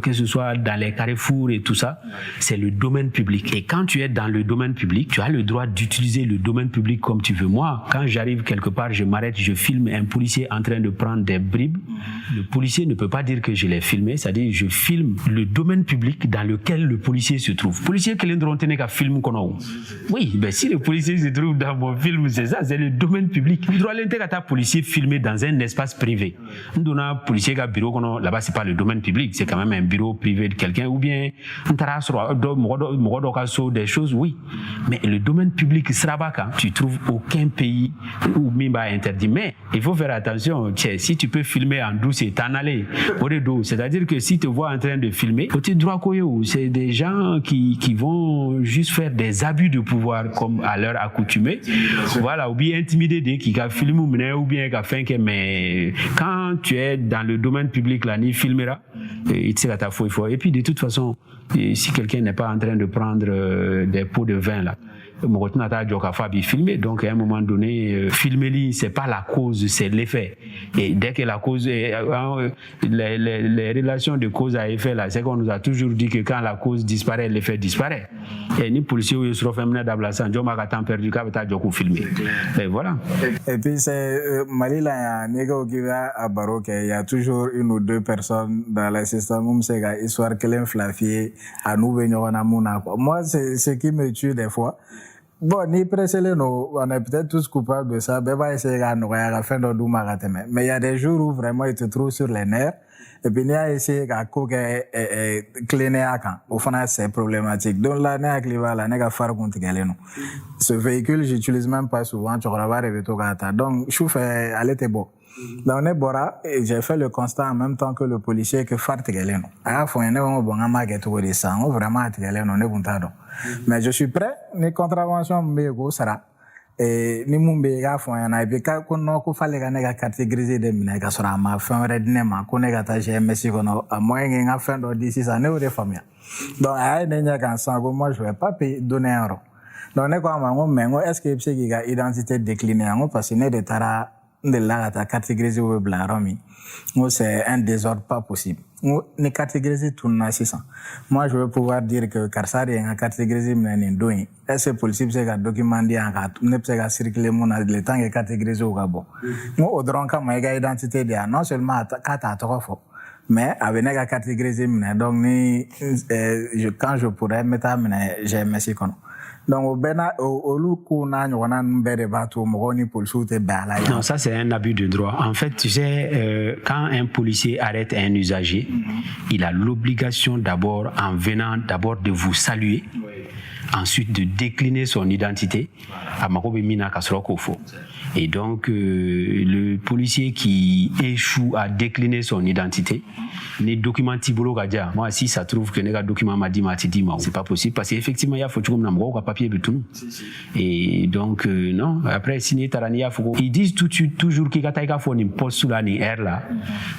que ce soit dans les carrefours et tout ça, c'est le domaine public. Et quand tu es dans le domaine public, tu as le droit d'utiliser le domaine public comme tu veux. Moi, quand j'arrive quelque part, je m'arrête, je filme un policier en train de prendre des bribes. Le policier ne peut pas dire que je l'ai filmé, c'est-à-dire je filme le domaine public dans lequel le policier se trouve. Policier qui est film qu'on oui, ben si le policier se trouve dans mon film, c'est ça, c'est le domaine public. Il doit l'intégrer policier filmé dans un espace privé. Nous donnons policier qui bureau là-bas, c'est pas le domaine public, c'est quand même un bureau privé de quelqu'un ou bien des choses, oui. Mais le domaine public sera pas quand tu trouves aucun pays où Mimba interdit. Mais il faut faire attention. Si tu peux filmer en douce et t'en aller au dos, c'est-à-dire que si tu vois en train de filmer, petit droit c'est des gens qui vont juste faire des abus de pouvoir comme à leur accoutumée. Voilà, ou bien intimider des qui a filmé ou bien qui a fait que mais quand tu es dans le domaine public là, ni filmera, il tire à ta faute. Et puis de toute façon, si quelqu'un n'est pas en train de prendre des pots de vin là, filmer. Donc à un moment donné, filmer c'est pas la cause, c'est l'effet. Et dès que la cause est, les relations de cause à effet là, c'est qu'on nous a toujours dit que quand la cause disparaît, l'effet disparaît. Et ni policiers ou se refait d'ablassant, Dieu m'a temps perdu quand tu as filmé. Et voilà. Et puis c'est Mali là, à Baroque, il y a toujours une ou deux personnes dans le système, c'est histoire que l'inflafié à nous venir en amour. Moi, c'est ce qui me tue des fois. Bon, ni pressé on est peut-être tous coupables de ça. Ben, va essayer à nous faire nos doumas. Mais il y a des jours où vraiment il te trouve sur les nerfs. Et puis, il y a essayé à couper cleaner à quand. Au fond, c'est problématique. Donc, là, n'est-ce pas, là, n'est-ce pas, faire contre quelqu'un. Ce véhicule, j'utilise même pas souvent. Tu vas rêver tout gâta. Donc, je fais, allez, t'es beau. Dans on est bora, et j'ai fait le constat en même temps que le policier que faire quelqu'un. Ah, faut y aller, on va marquer tout de ça. On vraiment quelqu'un, on est content. Mais je suis prêt. Ni contravention, mais go, sera. Et ni mumbega fo yana et puis quand on ko fallait ga catégorisé de mina ka sura ma fin redne ma ko nega ta GMC kono a moyen nga fin do d'ici ça ne ou de famille donc ay nenya kan sango moi je vais pas donner un euro donc ne ko amango mengo est-ce que c'est qui ga identité déclinée ngo parce que ne de tara de la ta catégorisé au blanc romi c'est un désordre pas possible ni catégorisé tout na 600 moi je veux pouvoir dire que karsari nga catégorisé mena ndoyi est-ce possible c'est que document dit en rat ne peut pas circuler mon le temps que catégorisé au gabo moi au dron ka ma identité dia non seulement kata to fo mais avec nga catégorisé mena donc ni quand je pourrais mettre mena j'ai merci kono donc non, ça c'est un abus de droit. En fait, tu sais, quand un policier arrête un usager, il a l'obligation d'abord, en venant d'abord de vous saluer, ensuite de décliner son identité à Makobemina Kasrokofo. Et donc, le policier qui échoue à décliner son identité, les documents Tibolo Gadia, moi, si ça trouve que les documents m'a dit, c'est pas possible, parce qu'effectivement, il y a faut un papier de tout. Et donc, non, après, signer Tarania, ils disent toujours qu'il y a une poste sous la air là,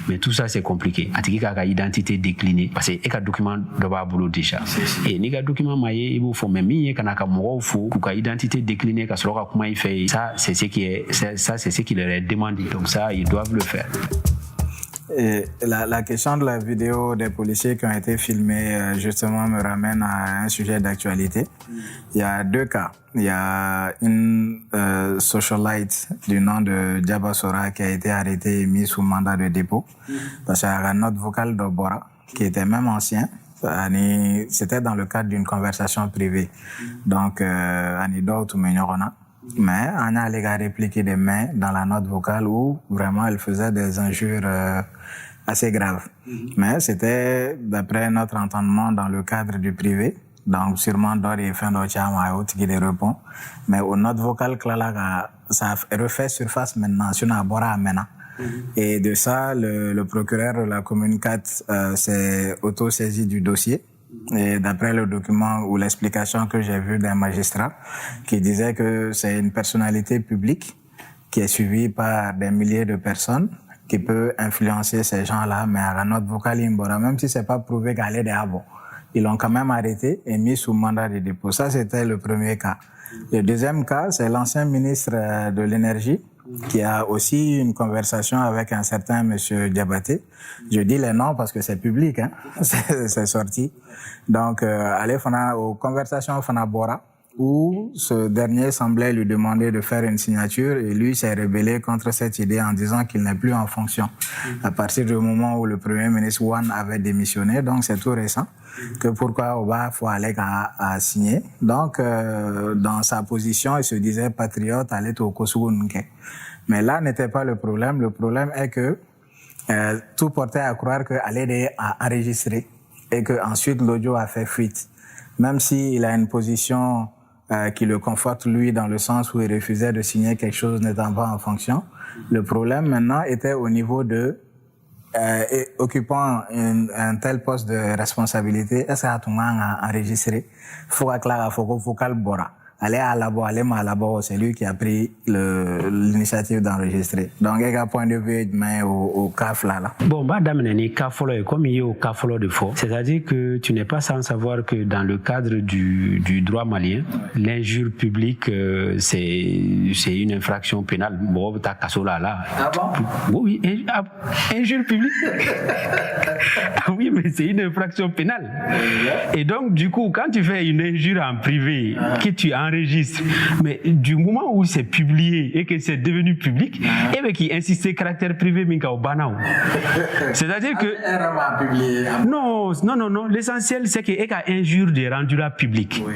mais tout ça, c'est compliqué. Il y a une identité déclinée, parce qu'il y a un document de boulot déjà. Et il y a un document maillé, il faut même, il y a une identité déclinée, comment il fait. Ça, c'est ce qui est. Ça, c'est ce qui leur est demandé. Donc ça, ils doivent le faire. Et la question de la vidéo des policiers qui ont été filmés, justement, me ramène à un sujet d'actualité. Il y a deux cas. Il y a une socialite du nom de Djaba Sora qui a été arrêtée et mise sous mandat de dépôt. Parce qu'il y a un autre vocal de Bora qui était même ancien. C'était dans le cadre d'une conversation privée. Donc, Anidor ou Menyorona. Mais on a répliqué des mains dans la note vocale où vraiment elle faisait des injures assez graves. Mais c'était d'après notre entendement dans le cadre du privé. Donc sûrement d'or et fin d'Ochama et autres qui les répond. Mais aux notes vocales, ça refait surface maintenant sur la Bora Mena. Et de ça, le procureur de la commune 4 s'est auto-saisi du dossier. Et d'après le document ou l'explication que j'ai vue d'un magistrat qui disait que c'est une personnalité publique qui est suivie par des milliers de personnes qui peut influencer ces gens-là, mais à la note vocale, même si c'est pas prouvé qu'elle est des abos. Ils l'ont quand même arrêté et mis sous mandat de dépôt. Ça, c'était le premier cas. Le deuxième cas, c'est l'ancien ministre de l'énergie qui a aussi une conversation avec un certain monsieur Diabaté. Je dis les noms parce que c'est public, hein. C'est sorti. Donc, allez, aux conversations Fanabora, où ce dernier semblait lui demander de faire une signature et lui s'est rebellé contre cette idée en disant qu'il n'est plus en fonction. À partir du moment où le premier ministre Wan avait démissionné, donc c'est tout récent, que pourquoi Oba faut aller à signer. Donc, dans sa position, il se disait patriote, allait au Kosugunke. Mais là n'était pas le problème. Le problème est que tout portait à croire que Alede a enregistré et que ensuite l'audio a fait fuite. Même s'il a une position qui le conforte lui dans le sens où il refusait de signer quelque chose n'étant pas en fonction. Le problème maintenant était au niveau de occupant un tel poste de responsabilité. Est-ce que tu as enregistré? Faut que Bora. Aller à la boîte, c'est lui qui a pris l'initiative d'enregistrer. Donc, il y a un point de vue au CAF là. Bon, madame, comme il y a au CAF de faux, c'est-à-dire que tu n'es pas sans savoir que dans le cadre du droit malien, l'injure publique, c'est une infraction pénale. Bon, t'as Kassola là. Ah bon? Oui, injure publique. Oui, mais c'est une infraction pénale. Et donc, du coup, quand tu fais une injure en privé, que tu enregistres enregistre. Mais du moment où c'est publié et que c'est devenu public, et bien qui insiste caractère privé, minka au banao. C'est-à-dire que non. L'essentiel c'est que et ka injure de rendu là public. Oui.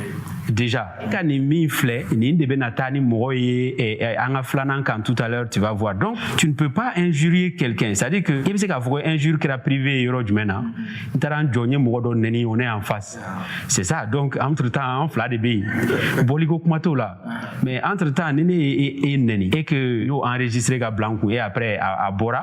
Déjà, quand ni mifle, ni de benatani moye et angaflanan quand tout à l'heure tu vas voir. Donc tu ne peux pas injurier quelqu'un. C'est-à-dire que il c'est faut injure que la privé yorojmena. Taran jonye modo neni on est en face. C'est ça. Donc entre-temps on fla de bi. Boligo kumato là. Mais entre-temps neni et neni et que yo enregistré ga blanco et après à Bora,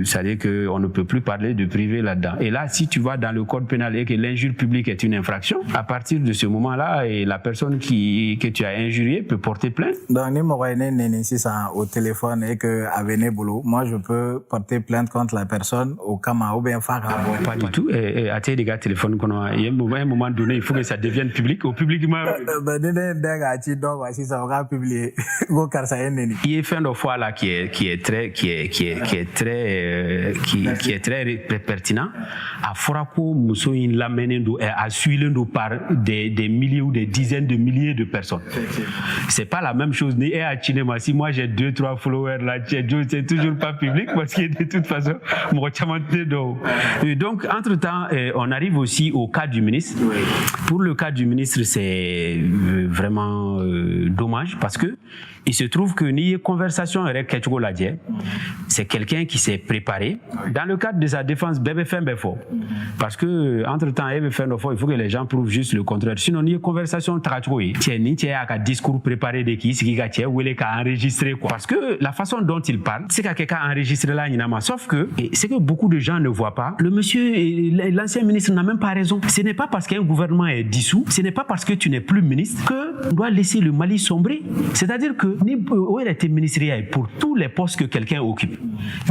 c'est-à-dire que on ne peut plus parler de privé là-dedans. Et là si tu vas dans le code pénal et que l'injure publique est une infraction, à partir de ce moment-là et la personne que tu as injuriée peut porter plainte. Donc, si ça au téléphone et que Avene Boulot, moi je peux porter plainte contre la personne au Kama ou bien Farah. Pas du tout. Et à tes gars téléphone qu'on a, il y a un moment donné, il faut que ça devienne public. Au public, il y a fin de fois là qui est très pertinent. À Forako, Moussoin l'amène à suivre par des milliers ou des dizaines de milliers de personnes. C'est pas la même chose ni à Chinema. Si moi j'ai 2-3 followers là, c'est toujours pas public parce que de toute façon, donc entre-temps, on arrive aussi au cas du ministre. Pour le cas du ministre, c'est vraiment dommage parce que il se trouve que ni conversation avec Ketchko Ladje, c'est quelqu'un qui s'est préparé dans le cadre de sa défense bébé fin befo. Parce que entre-temps il faut que les gens prouvent juste le contraire. Sinon ni conversation trachoui, tiens ni tiens à discours préparé de qui ce qui a tiens ou les cas enregistré quoi. Parce que la façon dont il parle, c'est qu'à quelqu'un enregistré là inama. Sauf que c'est que beaucoup de gens ne voient pas. Le monsieur, l'ancien ministre n'a même pas raison. Ce n'est pas parce qu'un gouvernement est dissous, ce n'est pas parce que tu n'es plus ministre que on doit laisser le Mali sombrer. C'est-à-dire que ni où est été ministériel pour tous les postes que quelqu'un occupe.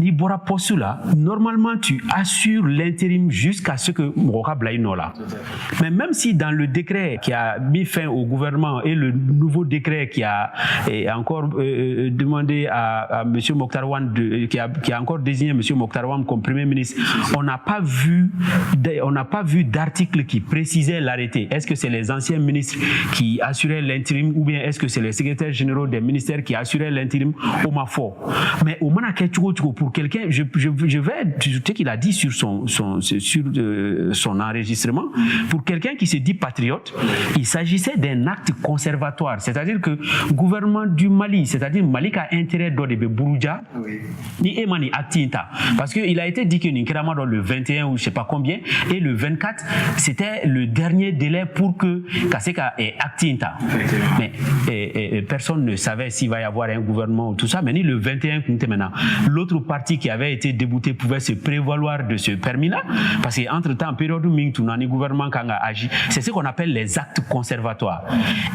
Ni bora poste là, normalement tu assures l'intérim jusqu'à ce que Moroka Blaino là. Mais même si dans le décret qui a mis fin au gouvernement et le nouveau décret qui a encore demandé à M. Mokhtar Wan qui a encore désigné M. Mokhtar Wan comme Premier ministre, on n'a pas vu d'article qui précisait l'arrêté. Est-ce que c'est les anciens ministres qui assuraient l'intérim ou bien est-ce que c'est les secrétaires généraux des ministères qui assuraient l'intérim au Mafo? Mais au pour quelqu'un, je vais ajouter qu'il a dit sur son enregistrement, pour quelqu'un qui se dit patriote, il s'agissait d'un acte conservatoire, c'est-à-dire que le gouvernement du Mali, c'est-à-dire Mali a intérêt de Bourouja, ni Emani Actinta, parce qu'il a été dit que Ninkrama dans le 21 ou je sais pas combien, et le 24, c'était le dernier délai pour que Kaseka ait Actinta. Mais personne ne savait s'il va y avoir un gouvernement ou tout ça, mais ni le 21 maintenant. L'autre parti qui avait été débouté pouvait se prévaloir de ce permis-là, parce qu'entre-temps, période où le gouvernement a agi, c'est ce qu'on appelle les actes conservatoires.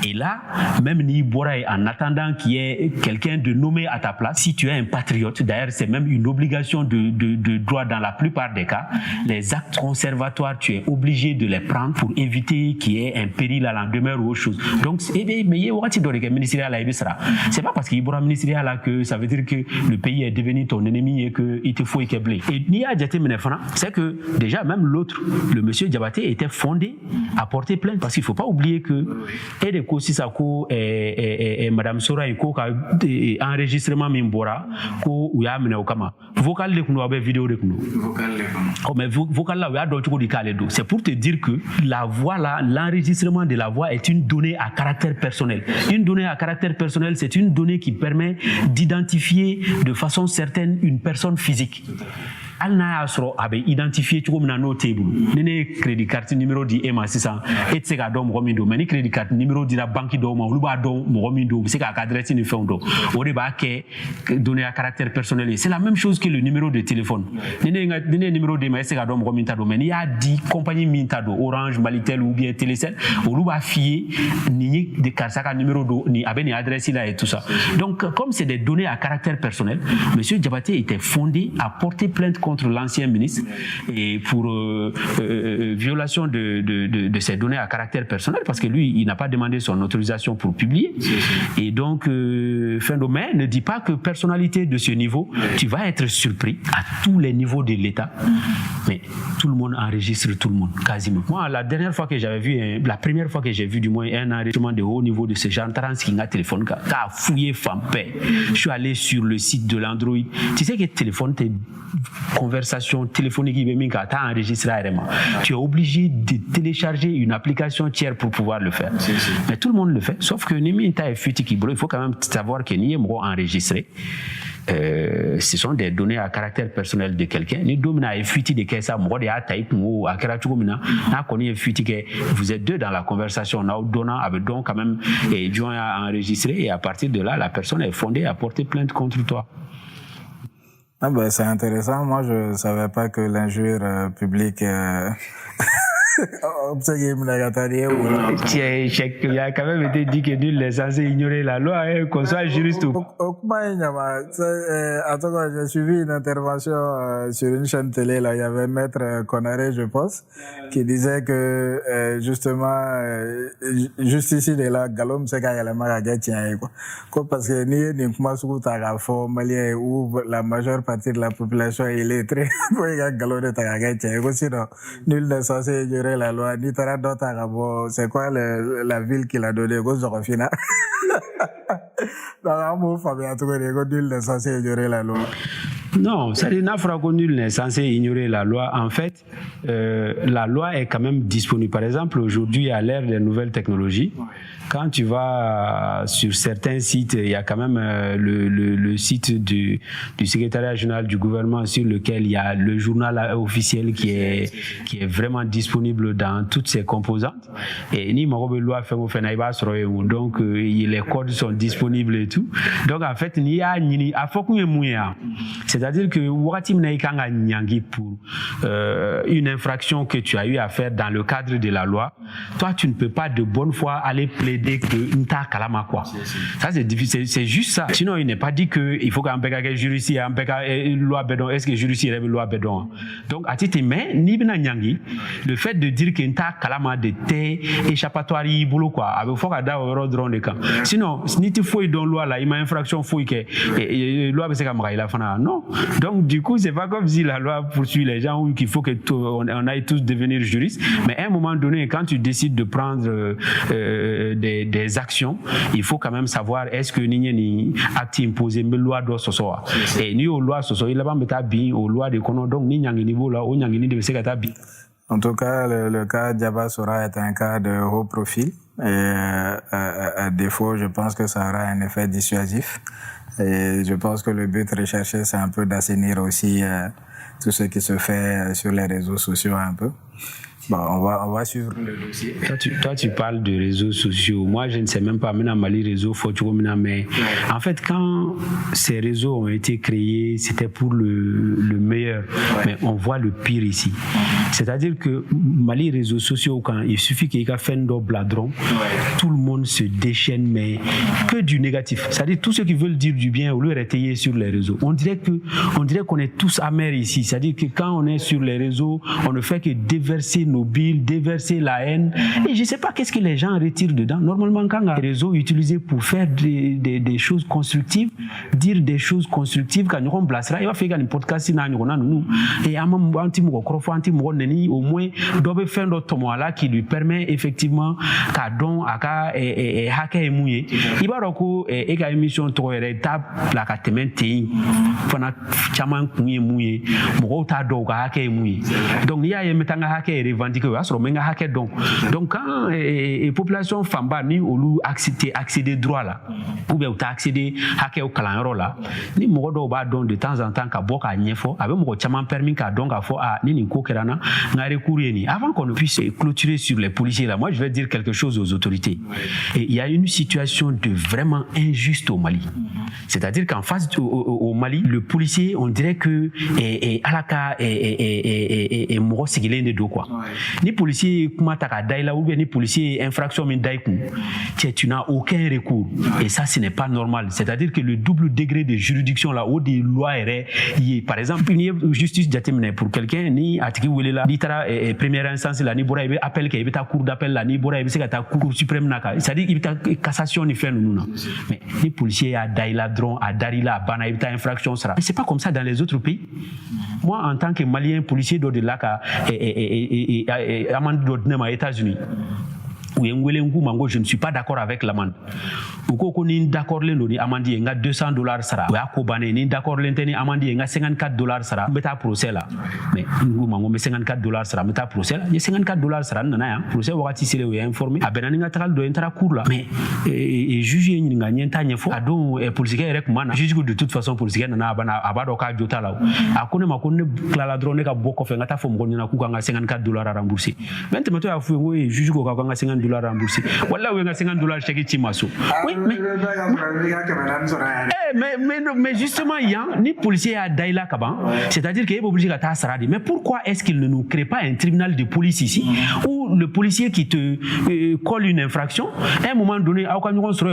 Et là, même ni Boraï, en attendant qu'il y ait quelqu'un de nommé à ta place, si tu es un patriote, d'ailleurs c'est même une obligation de droit dans la plupart des cas, les actes conservatoires, tu es obligé de les prendre pour éviter qu'il y ait un péril à la demeure ou autre chose. Donc, c'est pas parce qu'il y a un ministériel là que ça veut dire que le pays est devenu ton ennemi et qu'il te faut équebler. Et Nia Djaté Menefana, c'est que déjà même l'autre, le monsieur Diabaté, était fondé à porter plainte parce qu'il ne faut pas oublier que Edeko Sisako et Madame Sora et Ko enregistrement Mimbora ko uya mena okama vocal de kuno avec vidéo de kuno mais vocal là uya d'autres du kaledo. C'est pour te dire que la voix là, l'enregistrement de la voix est une donnée à caractère personnel. Une donnée à caractère personnel, c'est une donnée qui permet d'identifier de façon certaine une personne physique. Alna Asro avait identifié tout comme dans table. Nene crédit carte numéro 10 EMA 600 et c'est à dom romindo. Mais crédit carte numéro 10 la banque d'Oma ou le dom romindo. C'est qu'à adresse une fondo. Au débat qui donné à caractère personnel. C'est la même chose que le numéro de téléphone. Nene numéro 10 mais c'est à dom romintado. Mais il y a 10 compagnies mintado, Orange, Malitel ou bien Télécel. Au débat fié ni de carsaka numéro 2 ni avec ni adresse là et tout ça. Donc comme c'est des données à caractère personnel, monsieur Diabaté était fondé à porter plainte contre l'ancien ministre et pour violation de ses données à caractère personnel, parce que lui, il n'a pas demandé son autorisation pour publier. Et donc, Fin-Domaine ne dit pas que personnalité de ce niveau, tu vas être surpris à tous les niveaux de l'État. Mais tout le monde enregistre tout le monde, quasiment. Moi, la première fois que j'ai vu du moins un enregistrement de haut niveau de ce genre, Transkinga téléphone, qui a fouillé Fampé. Je suis allé sur le site de l'Android. Tu sais que téléphone, tes conversations téléphoniques, tu as enregistré vraiment. Tu es obligé de télécharger une application tiers pour pouvoir le faire. Mais tout le monde le fait, sauf que il faut quand même savoir que ni enregistré. Ce sont des données à caractère personnel de quelqu'un. Ni domina et fuiti de kesa mo de ataip mo akara chugumina na koni fuiti que vous êtes deux dans la conversation na donnant avec donc quand même et joint à enregistrer et à partir de là la personne est fondée à porter plainte contre toi. Ah ben c'est intéressant. Moi je savais pas que l'injure publique il a quand même été dit que nul n'est censé ignorer la loi, qu'on soit juriste ou j'ai suivi une intervention sur une chaîne télé, là, il y avait Maître Konaré, je pense, qui disait que justement juste ici de là galom c'est quand il y a la maragati quoi, parce que ni kuma suku tagafo malien où la majeure partie de la population est illettrée pour y a galon de tagagati sinon nul n'est censé ignorer la loi. Ni tara dota gabo, c'est quoi la ville qui l'a donné go Zorofina. Dans un mot Fabien Touré, nul n'est censé ignorer la loi. Non, c'est-à-dire nul n'est censé ignorer la loi. En fait, la loi est quand même disponible. Par exemple, aujourd'hui, à l'ère des nouvelles technologies, quand tu vas sur certains sites, il y a quand même le site du secrétariat général du gouvernement sur lequel il y a le journal officiel qui est vraiment disponible dans toutes ses composantes. Et ni loi donc les codes sont disponibles et tout. Donc en fait, c'est-à-dire que pour une infraction que tu as eu à faire dans le cadre de la loi, toi tu ne peux pas de bonne foi aller plaider que nta kalama quoi. Ça c'est difficile, c'est juste ça. Sinon il n'est pas dit que il faut qu'un peka juristi un peka loi bedon, est-ce que juristi rêve loi bedon. Donc à titre mais ni bina nyangi, le fait de dire que nta kalama de té échappatoire boulot quoi, avec faut que da drone de camp. Sinon ni tu fouille dans loi là, il m'a infraction fouille que loi c'est comme il a fait non. Donc du coup c'est pas comme si la loi poursuit les gens ou qu'il faut que on aille tous devenir juristes, mais à un moment donné quand tu décides de prendre des actions, il faut quand même savoir est-ce que ni acte imposé mais loi doit sosoa et ni aux lois soso il a pas mettre bien aux lois de kono donc ni nyangi niveau là au nyangi ni de se kata bien. En tout cas, le cas Diaba Sora est un cas de haut profil et à défaut, je pense que ça aura un effet dissuasif. Et je pense que le but recherché, c'est un peu d'assainir aussi tout ce qui se fait sur les réseaux sociaux un peu. Bon, on va suivre le dossier. Toi, tu parles de réseaux sociaux. Moi, je ne sais même pas, Mali réseau, mais en fait, quand ces réseaux ont été créés, c'était pour le meilleur. Mais on voit le pire ici. C'est-à-dire que Mali réseaux sociaux, quand il suffit qu'il y ait fait un bladron, tout le monde se déchaîne, mais que du négatif. C'est-à-dire tous ceux qui veulent dire du bien, au lieu de retailler sur les réseaux. On dirait qu'on est tous amers ici. C'est-à-dire que quand on est sur les réseaux, on ne fait que déverser nos billes, déverser la haine. Et je ne sais pas qu'est-ce que les gens retirent dedans. Normalement, quand les réseaux utilisés pour faire des choses constructives, dire des choses constructives, quand on blasera, il va faire un podcast et au moins, doit faire notre là qui lui permet effectivement qu'à don à et hacker et mouiller. Il va recours et qu'à émission trop étape la catémenti pendant chaman mouiller, mon ta do hacker et mouiller. Donc il y a un metanga hacker et revendiquer à sur menga hacker donc quand et population famba ni au accéder droit là ou bien t'as accédé hacker au calendrier là ni mon do ba don de temps en temps ka boka nyefo avec mon chaman permis ka donc à fo a ni ni ko kerana na recourir ni avant qu'on puisse clôturer sur les policiers là. Moi je vais dire quelque chose aux autorités. Et il y a une situation de vraiment injuste au Mali. C'est-à-dire qu'en face au Mali, le policier, on dirait que Alaka et Moro Sigilé de dos quoi. Ni policier kuma ta ka daila ou bien ni policier infraction min daikun, tu n'as aucun recours. Et ça, ce n'est pas normal. C'est-à-dire que le double degré de juridiction là, où des lois par exemple, une justice jatemine pour quelqu'un, ni atiki wele la, ni tara première instance là, ni bora ibe appel ke ibe ta cour d'appel là, ni bora ibe se ta cour suprême naka. C'est-à-dire ibe ta cassation ni fait nous. Mais les policiers à daila dron, à darila, à bana ibe ta infraction sera. Mais c'est pas comme ça dans les autres pays. Moi, en tant que Malien policier de là et amende d'ordinaire aux États-Unis. Je ne suis pas d'accord avec l'amende. Ou ni d'accord ni amende nga $200 sara. Ou akobane ni d'accord ni amende nga $54 sara. Meta procès là. Mais mango me $54 sara meta procès là. Il $54 sara nana ya. Procès wakati sele ou informé. Abena nga takal do entara cour là. Mais juge ni nga nyenta nyefo. Adon policier rek mana. Juge de toute façon policier nana abana abado ka jota là. Akone makone klala drone ka boko fe nga ta fo ngoni na ku nga $54 à rembourser. Maintenant to ya fu ngo juge ko ka nga $50 remboursé. Voilà où il y a $50 chaque timasso. Oui, mais justement, il y a ni policier à Daïla Kaban, c'est-à-dire qu'il est obligé à Tassaradi. Mais pourquoi est-ce qu'il ne nous crée pas un tribunal de police ici où le policier qui te colle une infraction, à un moment donné,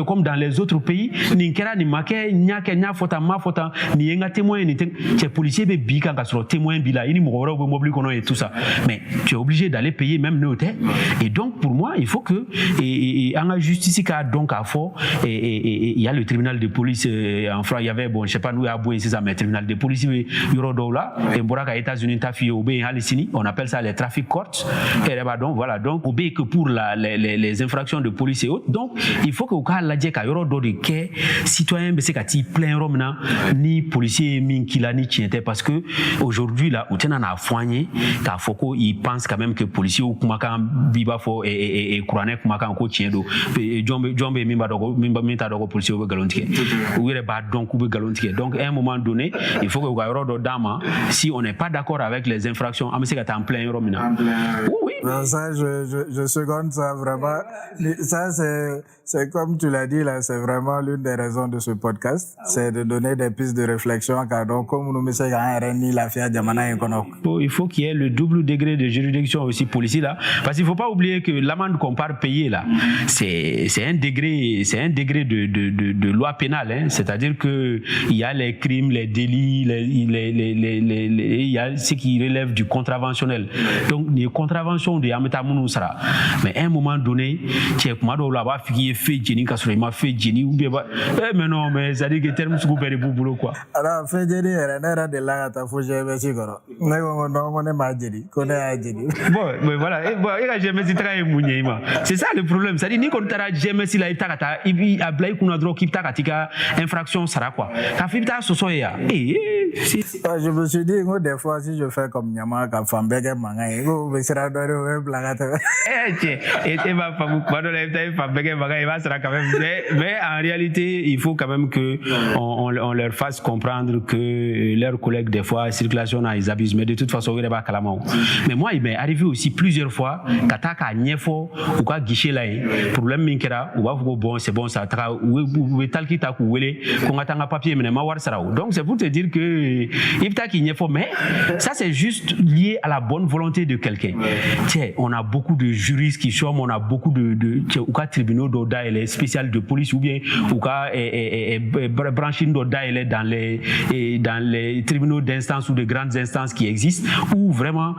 comme dans les autres pays, ni kera ni make, nya fota ma fota, ni yenga témoin, ni c'est policier be bika kasro témoin bila, ini mora ou mobile kono et tout ça. Mais tu es obligé d'aller payer même nos hôtels. Et donc pour moi, il faut que en la justice donc à fort il y a le tribunal de police en France, il y avait bon je sais pas nous à Bouen c'est ça mais tribunal de police il y aura là et Boraka États-Unis tafi obé Halicini on appelle ça les traffic courts et là donc voilà donc obé que pour les infractions de police et autres donc il faut que au cas la djeka yoro do de que citoyen be se kati plein romna ni policier min kila ni tiente parce que aujourd'hui là ou tena na foigné ka foko il pense quand même que policier ou kumaka biba fo et Kouranek kumaka ko tiendo jombe mimba minta dogo policier ou galontier ou il ba donc ou galontier donc à un moment donné il faut que au yoro do dama si on n'est pas d'accord avec les infractions amese kata en plein romna oui non, ça je seconde ça vraiment ça c'est comme tu l'as dit là c'est vraiment l'une des raisons de ce podcast c'est de donner des pistes de réflexion car donc comme nous mettons ni la fia jamana il faut qu'il y ait le double degré de juridiction aussi policier là parce qu'il faut pas oublier que l'amende qu'on part payer là c'est un degré de loi pénale hein. C'est-à-dire que il y a les crimes les délits il y a ce qui relève du contraventionnel donc les contraventions de ametamounu sera mais à un moment donné tu es comment là va fait génie quand il m'a fait génie ou bien mais non mais ça dit que terme sous perdre boulot quoi alors fait génie era de là ta faut jamais si quoi non on est mal génie connaît génie bon mais voilà bon il a jamais dit très mouniema c'est ça le problème ça dit ni qu'on t'a jamais si la itakata ibi ablay kuna dro ki takatika infraction sera quoi ka fita sosoya je me suis dit des fois si je fais comme nyama ka fambege manga go sera do blagata et va pas beaucoup dans les temps fambege manga il va sera quand même mais en réalité il faut quand même que on leur fasse comprendre que leurs collègues des fois circulation ils abusent mais de toute façon il va kalama mais moi il m'est arrivé aussi plusieurs fois kataka nyefo ou ka guichet là problème minkera ou va bon c'est bon ça tra ou tal ki ta ku wele ko ngatanga papier mais ma war sara donc c'est pour te dire que ibta ki nyefo mais ça c'est juste lié à la bonne volonté de quelqu'un tiens on a beaucoup de juristes qui sont on a beaucoup de ou ka tribunaux d'oda et les spéciales de police ou bien ou ka branching d'oda et dans les tribunaux d'instance ou de grandes instances qui existent où vraiment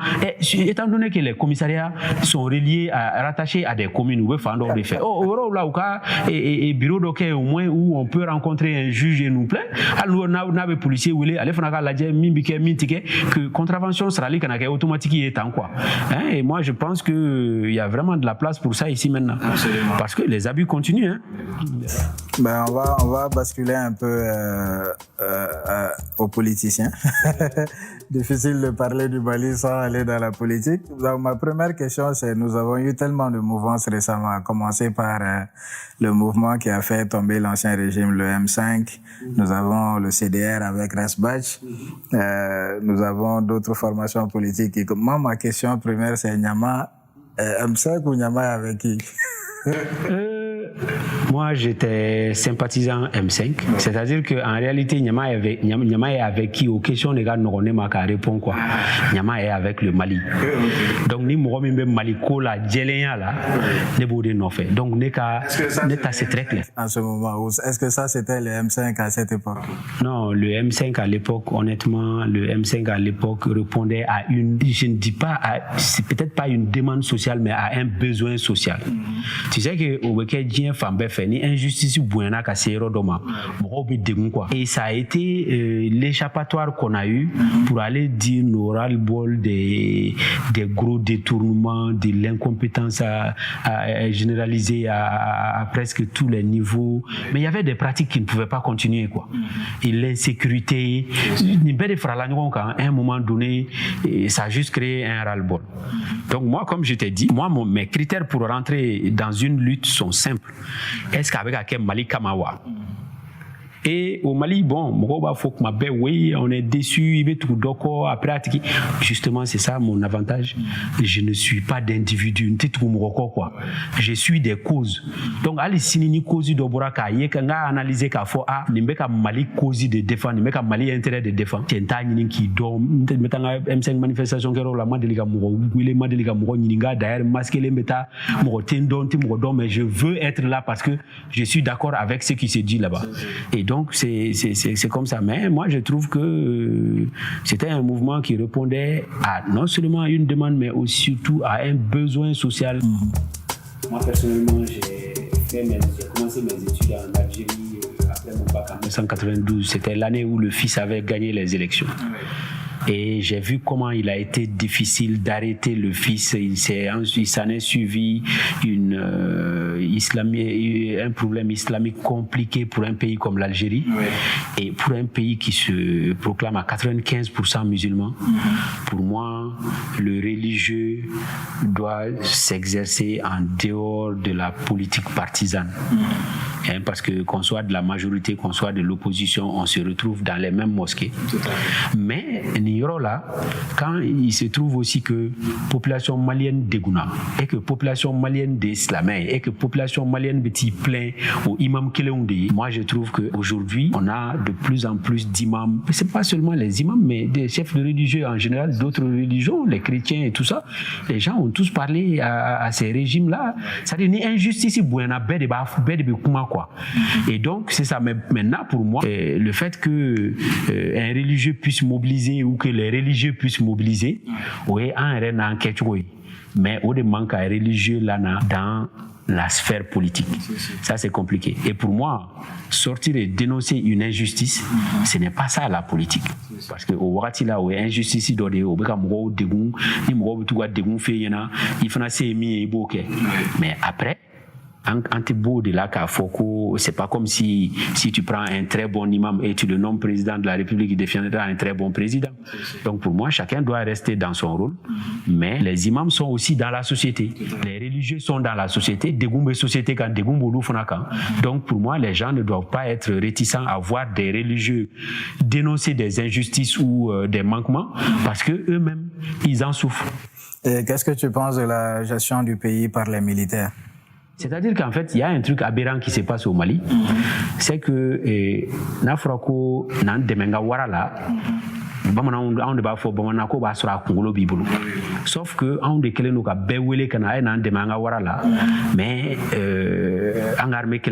étant donné que les commissariats sont reliés rattachés à des communes où fandor de fait là ou ka et bureau d'hockey au moins où on peut rencontrer un juge et nous plaît alors na be policier ou aller faire la mimbike mintike que contravention sera li kana automatique est en quoi hein et moi je pense que il y a vraiment de la place pour ça ici maintenant. Absolument. Parce que les abus continuent hein. Ben on va basculer un peu aux politiciens. Difficile de parler du Mali sans aller dans la politique. Donc ma première question c'est nous avons eu tellement de mouvances récemment, à commencer par le mouvement qui a fait tomber l'ancien régime, le M5. Nous avons le CDR avec Rasbach. Nous avons d'autres formations politiques. Moi ma question première c'est Nyama M5 ou Nyama avec qui? Moi, j'étais sympathisant M5. C'est-à-dire qu'en réalité, Nyama est avec qui, aux questions, les gars, n'auront pas qu'à répondre, quoi. Nyama est avec le Mali. Donc, ni Mourami, même Maliko, la Djeléa, là, n'est pas de fait. Donc, c'est très clair. En ce moment, est-ce que ça, c'était le M5 à cette époque? Non, le M5 à l'époque, honnêtement, le M5 à l'époque répondait à une, je ne dis pas, c'est peut-être pas une demande sociale, mais à un besoin social. Tu sais que au Wekadien Fambe fait ni injustice buena kasero doma, quoi. Et ça a été l'échappatoire qu'on a eu pour aller dire nos ras-le-bol des gros détournements, de l'incompétence généralisée à presque tous les niveaux. Mais il y avait des pratiques qui ne pouvaient pas continuer, quoi. Et l'insécurité, à un moment donné, ça a juste créé un ras-le-bol. Donc moi, comme je t'ai dit, mes critères pour rentrer dans une lutte sont simples. Est-ce qu'avec un Mali Kamawa? Et au Mali, bon, oui, on est déçu, il veut tout d'accord, après, justement, c'est ça mon avantage. Je ne suis pas d'individu, quoi. Je suis des causes. Donc, allez, si ni cause de Boraka, il y a analyser qu'à faut, n'importe Mali cause de défendre, n'importe Mali intérêt de défendre. C'est un tas qui dorment, mettant M5 manifestation qui est la madeliga mouro, oui, les madeliga mouro, n'inga, d'ailleurs, masquer les méta, mouro, mais je veux être là parce que je suis d'accord avec ce qui se dit là-bas. Et donc, c'est comme ça. Mais moi, je trouve que c'était un mouvement qui répondait à non seulement à une demande, mais aussi surtout à un besoin social. Moi, personnellement, j'ai commencé mes études en Algérie après mon bac en 1992. C'était l'année où le fils avait gagné les élections. Et j'ai vu comment il a été difficile d'arrêter le fils. Il s'en est suivi un problème islamique compliqué pour un pays comme l'Algérie. Et pour un pays qui se proclame à 95% musulman, pour moi, le religieux doit s'exercer en dehors de la politique partisane. Parce que qu'on soit de la majorité, qu'on soit de l'opposition, on se retrouve dans les mêmes mosquées. Mais là, quand il se trouve aussi que population malienne dégouna et que population malienne d'islamé et que population malienne petit plein au imam Kéléoundé, moi je trouve qu'aujourd'hui on a de plus en plus d'imams, c'est pas seulement les imams mais des chefs de religieux en général, d'autres religions, les chrétiens et tout ça, les gens ont tous parlé à ces régimes là, ça dit ni injustice buena quoi. Et donc c'est ça. Mais maintenant pour moi le fait que un religieux puisse mobiliser ou que les religieux puissent mobiliser, oui, mais au manque à religieux là dans la sphère politique. Ça c'est compliqué. Et pour moi, sortir et dénoncer une injustice, ce n'est pas ça la politique. Parce que au wakati là où injustice doit au beka mo degun, ni mo tout degun fait yana, il faut na c'est mi mais après Antibo de la Kafoko, c'est pas comme si tu prends un très bon imam et tu le nommes président de la République, il deviendra un très bon président. Donc pour moi, chacun doit rester dans son rôle, mais les imams sont aussi dans la société. Les religieux sont dans la société, société quand donc pour moi, les gens ne doivent pas être réticents à voir des religieux dénoncer des injustices ou des manquements parce que eux-mêmes, ils en souffrent. Et qu'est-ce que tu penses de la gestion du pays par les militaires? C'est-à-dire qu'en fait, il y a un truc aberrant qui se passe au Mali, c'est que Nafrako nan demenga warala, sauf que on déclare nous bewele kana nan demenga warala, mais en armée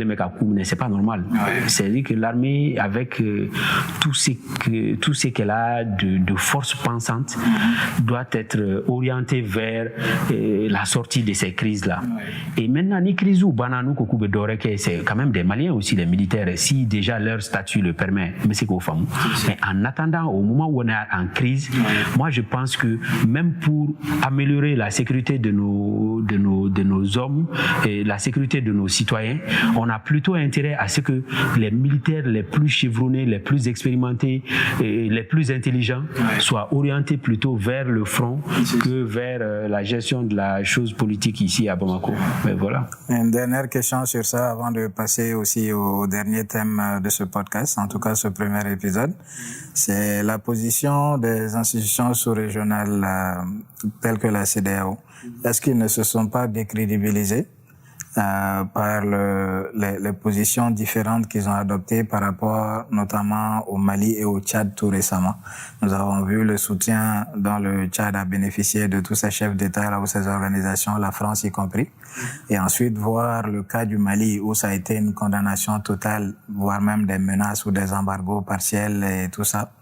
c'est pas normal. C'est-à-dire que l'armée avec tout ce qu'elle a de force pensante doit être orientée vers la sortie de ces crises là. Et maintenant ni crise ou bananou kokube doreke, c'est quand même des Maliens aussi, les militaires, si déjà leur statut le permet, mais c'est qu'au fond. Mais en attendant, au moment où on est en crise, moi je pense que même pour améliorer la sécurité de nos hommes et la sécurité de nos citoyens, on a plutôt intérêt à ce que les militaires les plus chevronnés, les plus expérimentés et les plus intelligents soient orientés plutôt vers le front que vers la gestion de la chose politique ici à Bamako. Mais voilà. Une dernière question sur ça avant de passer aussi au dernier thème de ce podcast, en tout cas ce premier épisode. C'est la position des institutions sous-régionales telles que la CEDEAO. Est-ce qu'ils ne se sont pas décrédibilisés par les positions différentes qu'ils ont adoptées par rapport notamment au Mali et au Tchad tout récemment. Nous avons vu le soutien dont le Tchad a bénéficié de tous ces chefs d'État ou ces organisations, la France y compris. Et ensuite voir le cas du Mali où ça a été une condamnation totale, voire même des menaces ou des embargos partiels et tout ça.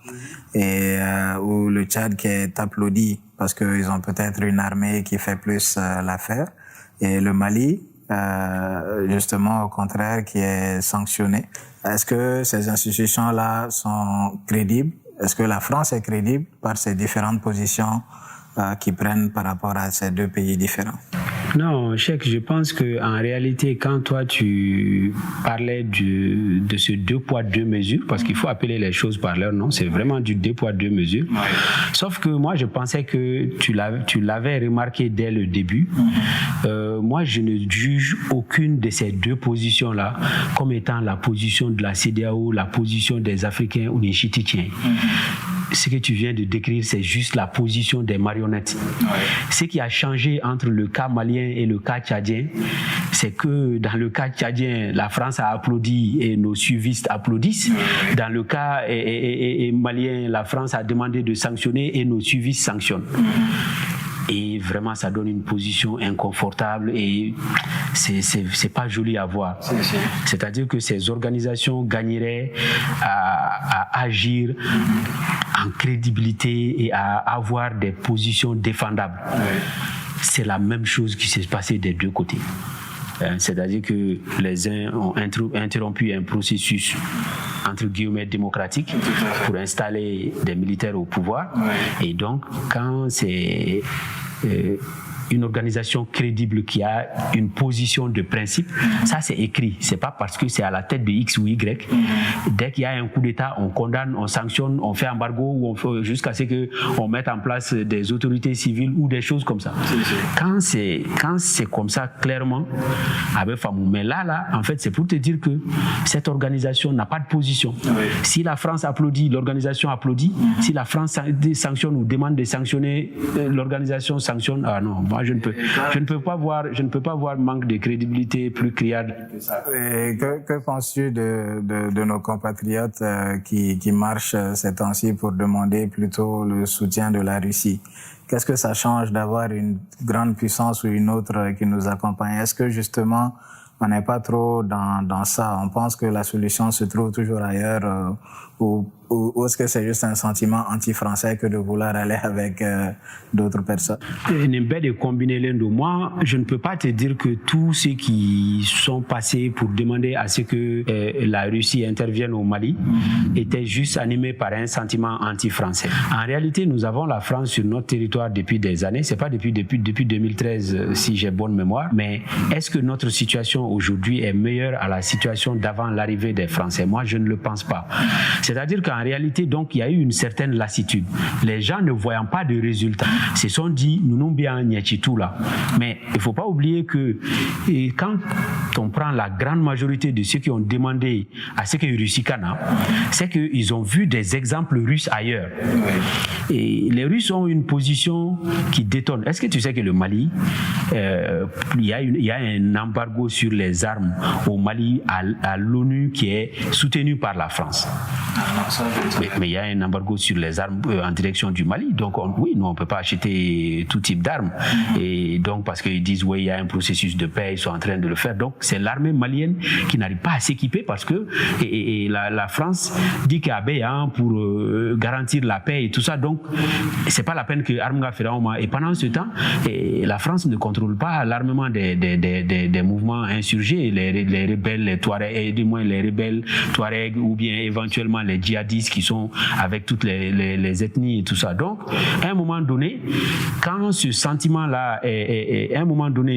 Et où le Tchad qui est applaudi parce qu'ils ont peut-être une armée qui fait plus l'affaire. Et le Mali, justement, au contraire, qui est sanctionné. Est-ce que ces institutions-là sont crédibles? Est-ce que la France est crédible par ces différentes positions qu'ils prennent par rapport à ces deux pays différents? Non, Cheikh, je pense qu'en réalité, quand toi tu parlais de ce 2 poids 2 mesures, parce qu'il faut appeler les choses par leur nom, c'est vraiment du 2 poids 2 mesures. Ouais. Sauf que moi, je pensais que tu l'avais remarqué dès le début. Moi, je ne juge aucune de ces deux positions-là comme étant la position de la CEDEAO, la position des Africains ou des Ch'titiens. Ce que tu viens de décrire, c'est juste la position des marionnettes. Ouais. Ce qui a changé entre le cas malien et le cas tchadien, c'est que dans le cas tchadien, la France a applaudi et nos suivistes applaudissent. Ouais. Dans le cas malien, la France a demandé de sanctionner et nos suivistes sanctionnent. Et vraiment, ça donne une position inconfortable et c'est pas joli à voir. C'est-à-dire que ces organisations gagneraient à agir en crédibilité et à avoir des positions défendables. Ouais. C'est la même chose qui s'est passée des deux côtés. C'est-à-dire que les uns ont interrompu un processus entre guillemets démocratique pour installer des militaires au pouvoir. Ouais. Et donc, quand c'est une organisation crédible qui a une position de principe, ça c'est écrit. C'est pas parce que c'est à la tête de X ou Y. Dès qu'il y a un coup d'État, on condamne, on sanctionne, on fait embargo ou jusqu'à ce qu'on mette en place des autorités civiles ou des choses comme ça. Quand c'est comme ça, clairement, avec Famou. Mais là, en fait, c'est pour te dire que cette organisation n'a pas de position. Oui. Si la France applaudit, l'organisation applaudit. Si la France sanctionne ou demande de sanctionner, l'organisation sanctionne. Ah non, moi je ne peux pas voir manque de crédibilité plus criard que ça. Et que penses-tu de nos compatriotes qui marchent ces temps-ci pour demander plutôt le soutien de la Russie? Qu'est-ce que ça change d'avoir une grande puissance ou une autre qui nous accompagne? Est-ce que justement on n'est pas trop dans ça? On pense que la solution se trouve toujours ailleurs ou est-ce que c'est juste un sentiment anti-français que de vouloir aller avec d'autres personnes? De combiner l'un de moi, je ne peux pas te dire que tous ceux qui sont passés pour demander à ce que la Russie intervienne au Mali étaient juste animés par un sentiment anti-français. En réalité, nous avons la France sur notre territoire depuis des années. C'est pas depuis 2013 si j'ai bonne mémoire, mais est-ce que notre situation aujourd'hui est meilleure à la situation d'avant l'arrivée des Français? Moi, je ne le pense pas. C'est-à-dire qu'en réalité, donc, il y a eu une certaine lassitude. Les gens ne voyant pas de résultats se sont dit, nous n'avons bien tout là. Mais il ne faut pas oublier que quand on prend la grande majorité de ceux qui ont demandé à ce que Russie cana, c'est qu'ils ont vu des exemples russes ailleurs. Et les Russes ont une position qui détonne. Est-ce que tu sais que le Mali, il y a un embargo sur les armes au Mali à l'ONU qui est soutenu par la France? Mais il y a un embargo sur les armes en direction du Mali. Donc, nous, on ne peut pas acheter tout type d'armes. Et donc, parce qu'ils disent, oui, il y a un processus de paix, ils sont en train de le faire. Donc, c'est l'armée malienne qui n'arrive pas à s'équiper parce que la France dit qu'il y a béant pour garantir la paix et tout ça. Donc, c'est pas la peine que Armga Ferraoma. Et pendant ce temps, la France ne contrôle pas l'armement des mouvements insurgés, les rebelles, les Touaregs, et du moins les rebelles Touaregs ou bien éventuellement les djihadistes qui sont avec toutes les ethnies et tout ça. Donc, à un moment donné, quand ce sentiment-là à un moment donné,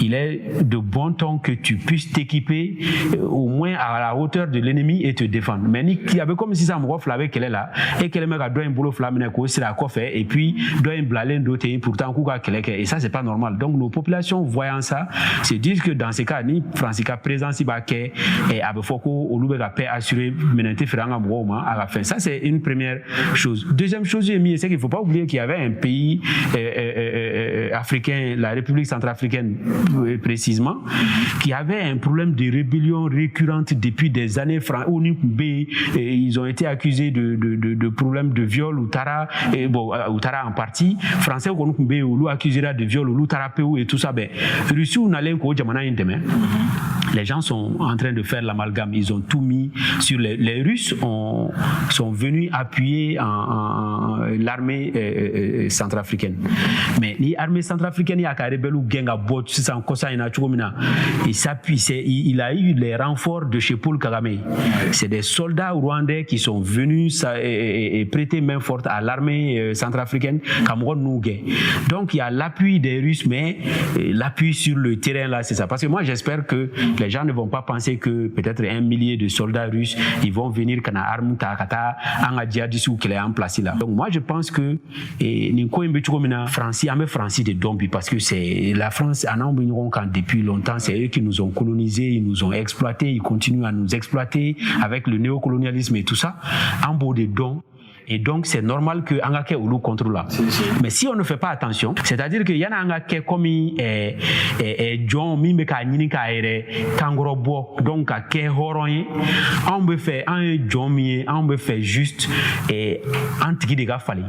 il est de bon ton que tu puisses t'équiper au moins à la hauteur de l'ennemi et te défendre. Mais il y avait comme si ça me reflait avec qu'elle est là et qu'elle me doit un boulot flamé et puis doit un blalen d'autre pourtant et ça c'est pas normal. Donc nos populations voyant ça, se disent que dans ces cas ni Francisca présent si baké et avec Foko au Loubega paix assuré menante à la fin. Ça, c'est une première chose. Deuxième chose, c'est qu'il ne faut pas oublier qu'il y avait un pays africain, la République centrafricaine précisément, qui avait un problème de rébellion récurrente depuis des années. Ils ont été accusés de problèmes de viol Outara en partie. Français ou accusera de viol ou et tout ça. Russie ou les gens sont en train de faire l'amalgame. Ils ont tout mis sur les Russes sont venus appuyer l'armée centrafricaine. Mais l'armée centrafricaine, il a eu les renforts de chez Paul Kagame. C'est des soldats rwandais qui sont venus et prêter main forte à l'armée centrafricaine. Donc il y a l'appui des Russes, mais l'appui sur le terrain là, c'est ça. Parce que moi j'espère que les gens ne vont pas penser que peut-être 1 millier de soldats russes ils vont venir quand arme takata en djihadistes qui est en place là. Donc moi je pense que France de Dombi, parce que c'est la France depuis longtemps, c'est eux qui nous ont colonisés, ils nous ont exploités, ils continuent à nous exploiter avec le néocolonialisme et tout ça en beau des dons. Et donc, c'est normal que Angake Oulu contrôle là. Mais si on ne fait pas attention, c'est-à-dire qu'il y en a Angake comme John Mimeka Ninika Ere, Kangorobo, donc à Kehoron, on peut faire un John Mie, on peut faire juste Antiki de Gafali.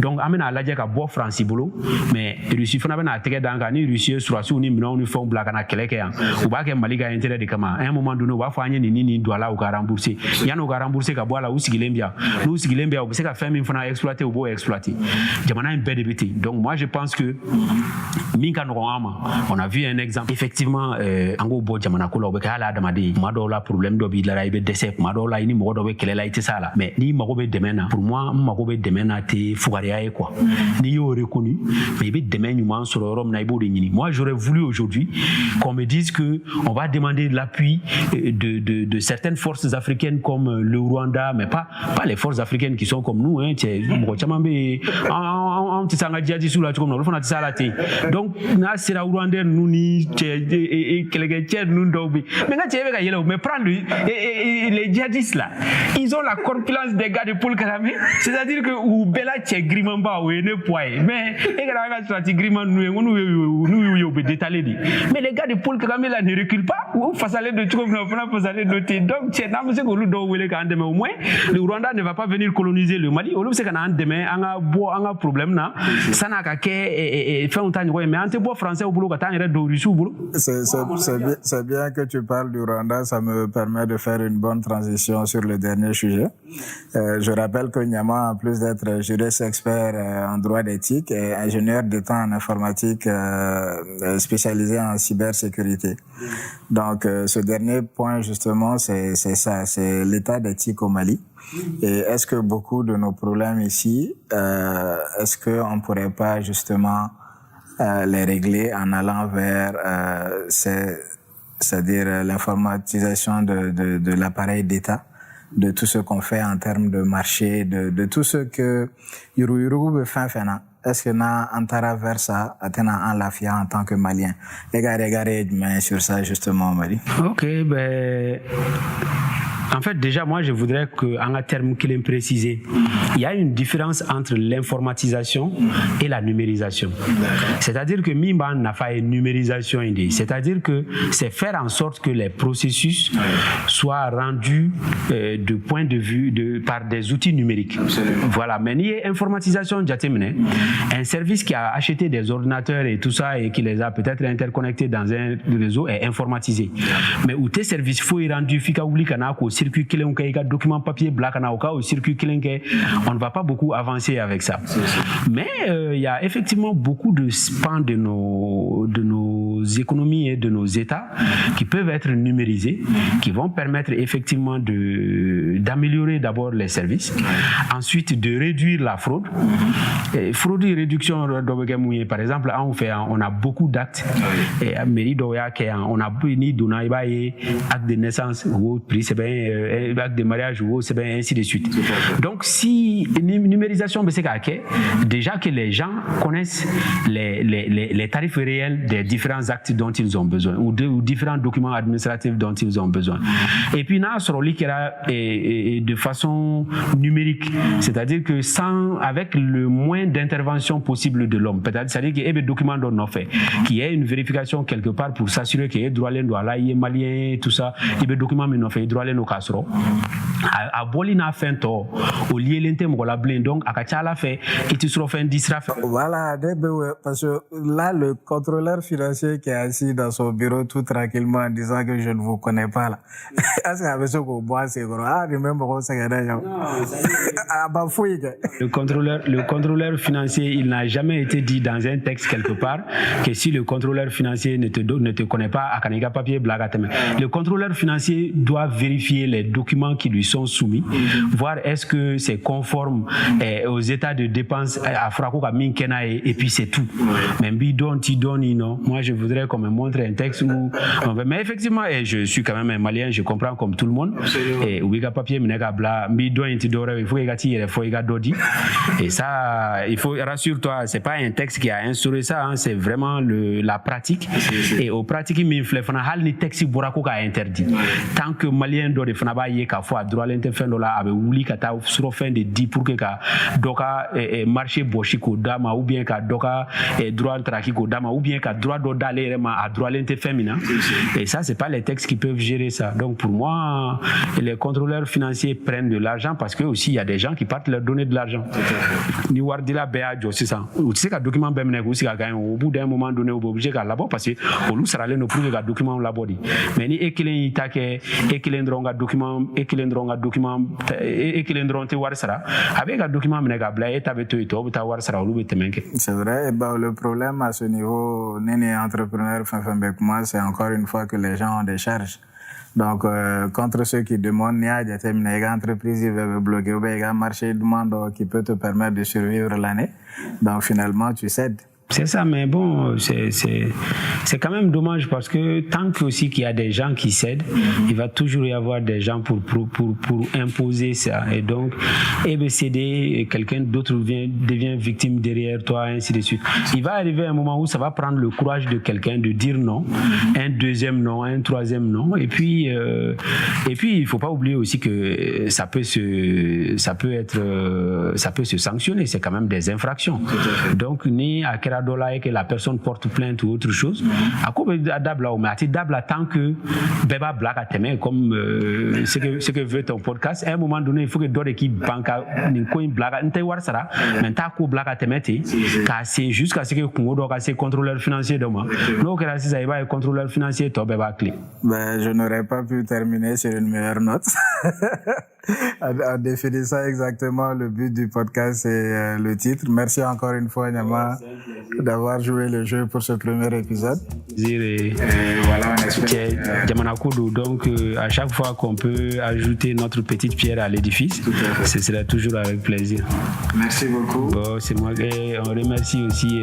Donc, amena à la Diaka Bo Francibolo, mais Russie Fonabena a teke d'Angani, Russie, Surasu, Nimno, Uniform Blacana Keleka, ou Baka Maliga intérêt de Kama. À un moment donné, on va faire Nini, Douala ou rembourser. Yano rembourser Kaboala ou Sigilembia. Nous, Sigilembia, c'est qu'à faire, il faut exploiter ou exploiter. Donc, moi, je pense que on a vu un exemple. Effectivement, Ango Bo Jamanakola, on a demandé, Madola, problème d'obi, la raïbe décès, Madola, ini Mogodobe, quelle est la ça là. Mais ni Magobe Demena, pour moi, Magobe Demena, t'es Fougaria et quoi. Ni yo reconnu, mais il Demena, sur le Rome Naïbo de Nini. Moi, j'aurais voulu aujourd'hui qu'on me dise que on va demander l'appui de certaines forces africaines comme le Rwanda, mais pas les forces africaines qui sont comme nous, hein, donc na sera Rwandais nous ni mais prendre les djihadistes là, ils ont la corpulence des gars de Paul Kagame, c'est-à-dire que ou bela tche grimamba ou ne poids mais mais les gars de Paul Kagame là ne reculent pas ou face à l'aide de donc au moins le Rwanda ne va pas venir coloniser le Mali. Au lieu c'est qu'on a un problème là, ça n'a qu'à faire un temps mais un peu français au boulot quand on est de Russie au boulot. C'est bien que tu parles du Rwanda, ça me permet de faire une bonne transition sur le dernier sujet. Je rappelle que Nyama, en plus d'être juriste expert en droit d'éthique, est ingénieur d'État en informatique spécialisé en cybersécurité. Donc ce dernier point justement, c'est ça, c'est l'état d'éthique au Mali. Et est-ce que beaucoup de nos problèmes ici, est-ce qu'on ne pourrait pas justement les régler en allant vers c'est-à-dire l'informatisation de l'appareil d'État, de tout ce qu'on fait en termes de marché, de tout ce que Yuru fait. Est-ce que na antara vers ça atteint en lafia en tant que Malien? Regardez sur ça justement, Marie. Ok, en fait, déjà, moi, je voudrais qu'en termes qu'il ait précisé, il y a une différence entre l'informatisation et la numérisation. C'est-à-dire que Mimba n'a pas une numérisation idée. C'est-à-dire que c'est faire en sorte que les processus soient rendus de point de vue par des outils numériques. Absolument. Voilà. Mais il y a informatisation, un service qui a acheté des ordinateurs et tout ça et qui les a peut-être interconnectés dans un réseau est informatisé. Mais où tes services faut y rendu fika oubli kana ko circuit killing document papier black kana au circuit killing on ne va pas beaucoup avancer avec ça. Mais il y a effectivement beaucoup de pans de nos économies et de nos États qui peuvent être numérisés, qui vont permettre effectivement d'améliorer d'abord les services, ensuite de réduire la fraude. Fraude et réduction par exemple, on a beaucoup d'actes. On a ni acte de naissance, prix c'est bien acte de mariage ou c'est bien ainsi de suite. Donc si numérisation c'est déjà que les gens connaissent les tarifs réels des différents actes dont ils ont besoin ou différents documents administratifs dont ils ont besoin. Et puis là sur de façon numérique, c'est-à-dire que avec le moins d'intervention possible de l'homme, c'est-à-dire qu'il y a des documents dont on fait, qu'il y ait une vérification quelque part pour s'assurer qu'il y ait droit là, il y a malien, tout ça, il y a des documents mais on fait droit là nos casseroles. À Bolina fin to au lieu l'intem la blinde donc à Kachala fait et tu seras fait disra. Voilà, parce que là le contrôleur financier qui est assis dans son bureau tout tranquillement en disant que je ne vous connais pas là. Est-ce qu'avec ce qu'on boit c'est gros même bon c'est le contrôleur financier, il n'a jamais été dit dans un texte quelque part que si le contrôleur financier ne te connaît pas à Kanega papier blagateme. Le contrôleur financier doit vérifier les documents qui lui sont soumis, voir est-ce que c'est conforme aux états de dépenses à Frako Minkena et puis c'est tout. Mais moi je voudrais qu'on me montre un texte où mais effectivement je suis quand même un Malien, je comprends comme tout le monde. Et Ouiga papier minega bla bidon intidore il faut dodi. Et ça il faut rassure-toi, c'est pas un texte qui a instauré ça, hein, c'est vraiment la pratique. Et au pratique il fana hal ni texte burako ka interdit. Tant que Malien do de fana ba ye ka fois droit l'interfendo là avec wuli ka ta sur fin de 10 pour que ka doka marché bochiko dama ou bien ka doka droit trakiko dama ou bien ka droit do d'aller à droit l'interfemina. Et ça c'est pas les textes qui peuvent gérer ça. Donc pour moi les contrôleurs financiers prennent de l'argent parce que aussi il y a des gens qui partent leur donner de l'argent. Ni wardila bea c'est ça. Ou tu sais qu'un document ben aussi ka gagne au bout d'un moment donné au obligé ka labo parce que au lu sera no pour que document labodi. Mais ni ekelen itake ekelen dronga document te warsara avec un document menega bla et tabeto ito ta warsara lu betemenke. C'est vrai, le problème à ce niveau néné entrepreneur avec moi c'est encore une fois que les gens ont des charges. Donc contre ceux qui demandent nia déterminer entreprise veut bloquer ou bien marché demande qui peut te permettre de survivre l'année. Donc finalement tu cèdes. C'est ça, mais bon, c'est quand même dommage parce que tant que aussi qu'il y a des gens qui cèdent, il va toujours y avoir des gens pour imposer ça. Et donc, céder, quelqu'un d'autre devient victime derrière toi, ainsi de suite. Il va arriver un moment où ça va prendre le courage de quelqu'un de dire non, un deuxième non, un troisième non. Et puis, il faut pas oublier aussi que ça peut se sanctionner. C'est quand même des infractions. Donc, ni à dollar et que la personne porte plainte ou autre chose à quoi d'abla ou mais d'abla tant que beba black à temer comme ce que veut ton podcast à un moment donné il faut que d'autres qui banca ni coin black n'te war sara mais ta ko black à temer car c'est jusqu'à ce que qu'on doit c'est contrôleur financier de moi non que là si ça va contrôleur financier to beba clé. Je n'aurais pas pu terminer sur une meilleure note. En définissant exactement le but du podcast et le titre. Merci encore une fois Nyama d'avoir joué le jeu pour ce premier épisode. Et voilà, on espère. Donc à chaque fois qu'on peut ajouter notre petite pierre à l'édifice, ce sera toujours avec plaisir. Merci beaucoup. Bon, c'est moi et on remercie aussi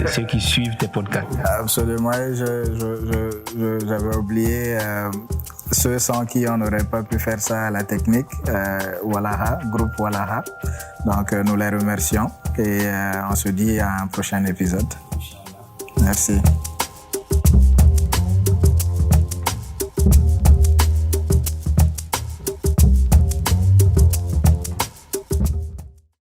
ceux qui suivent tes podcasts. Absolument, j'avais oublié ceux sans qui on n'aurait pas pu faire ça à la technique, Walaha, groupe Walaha. Donc nous les remercions et on se dit à un prochain épisode. Merci.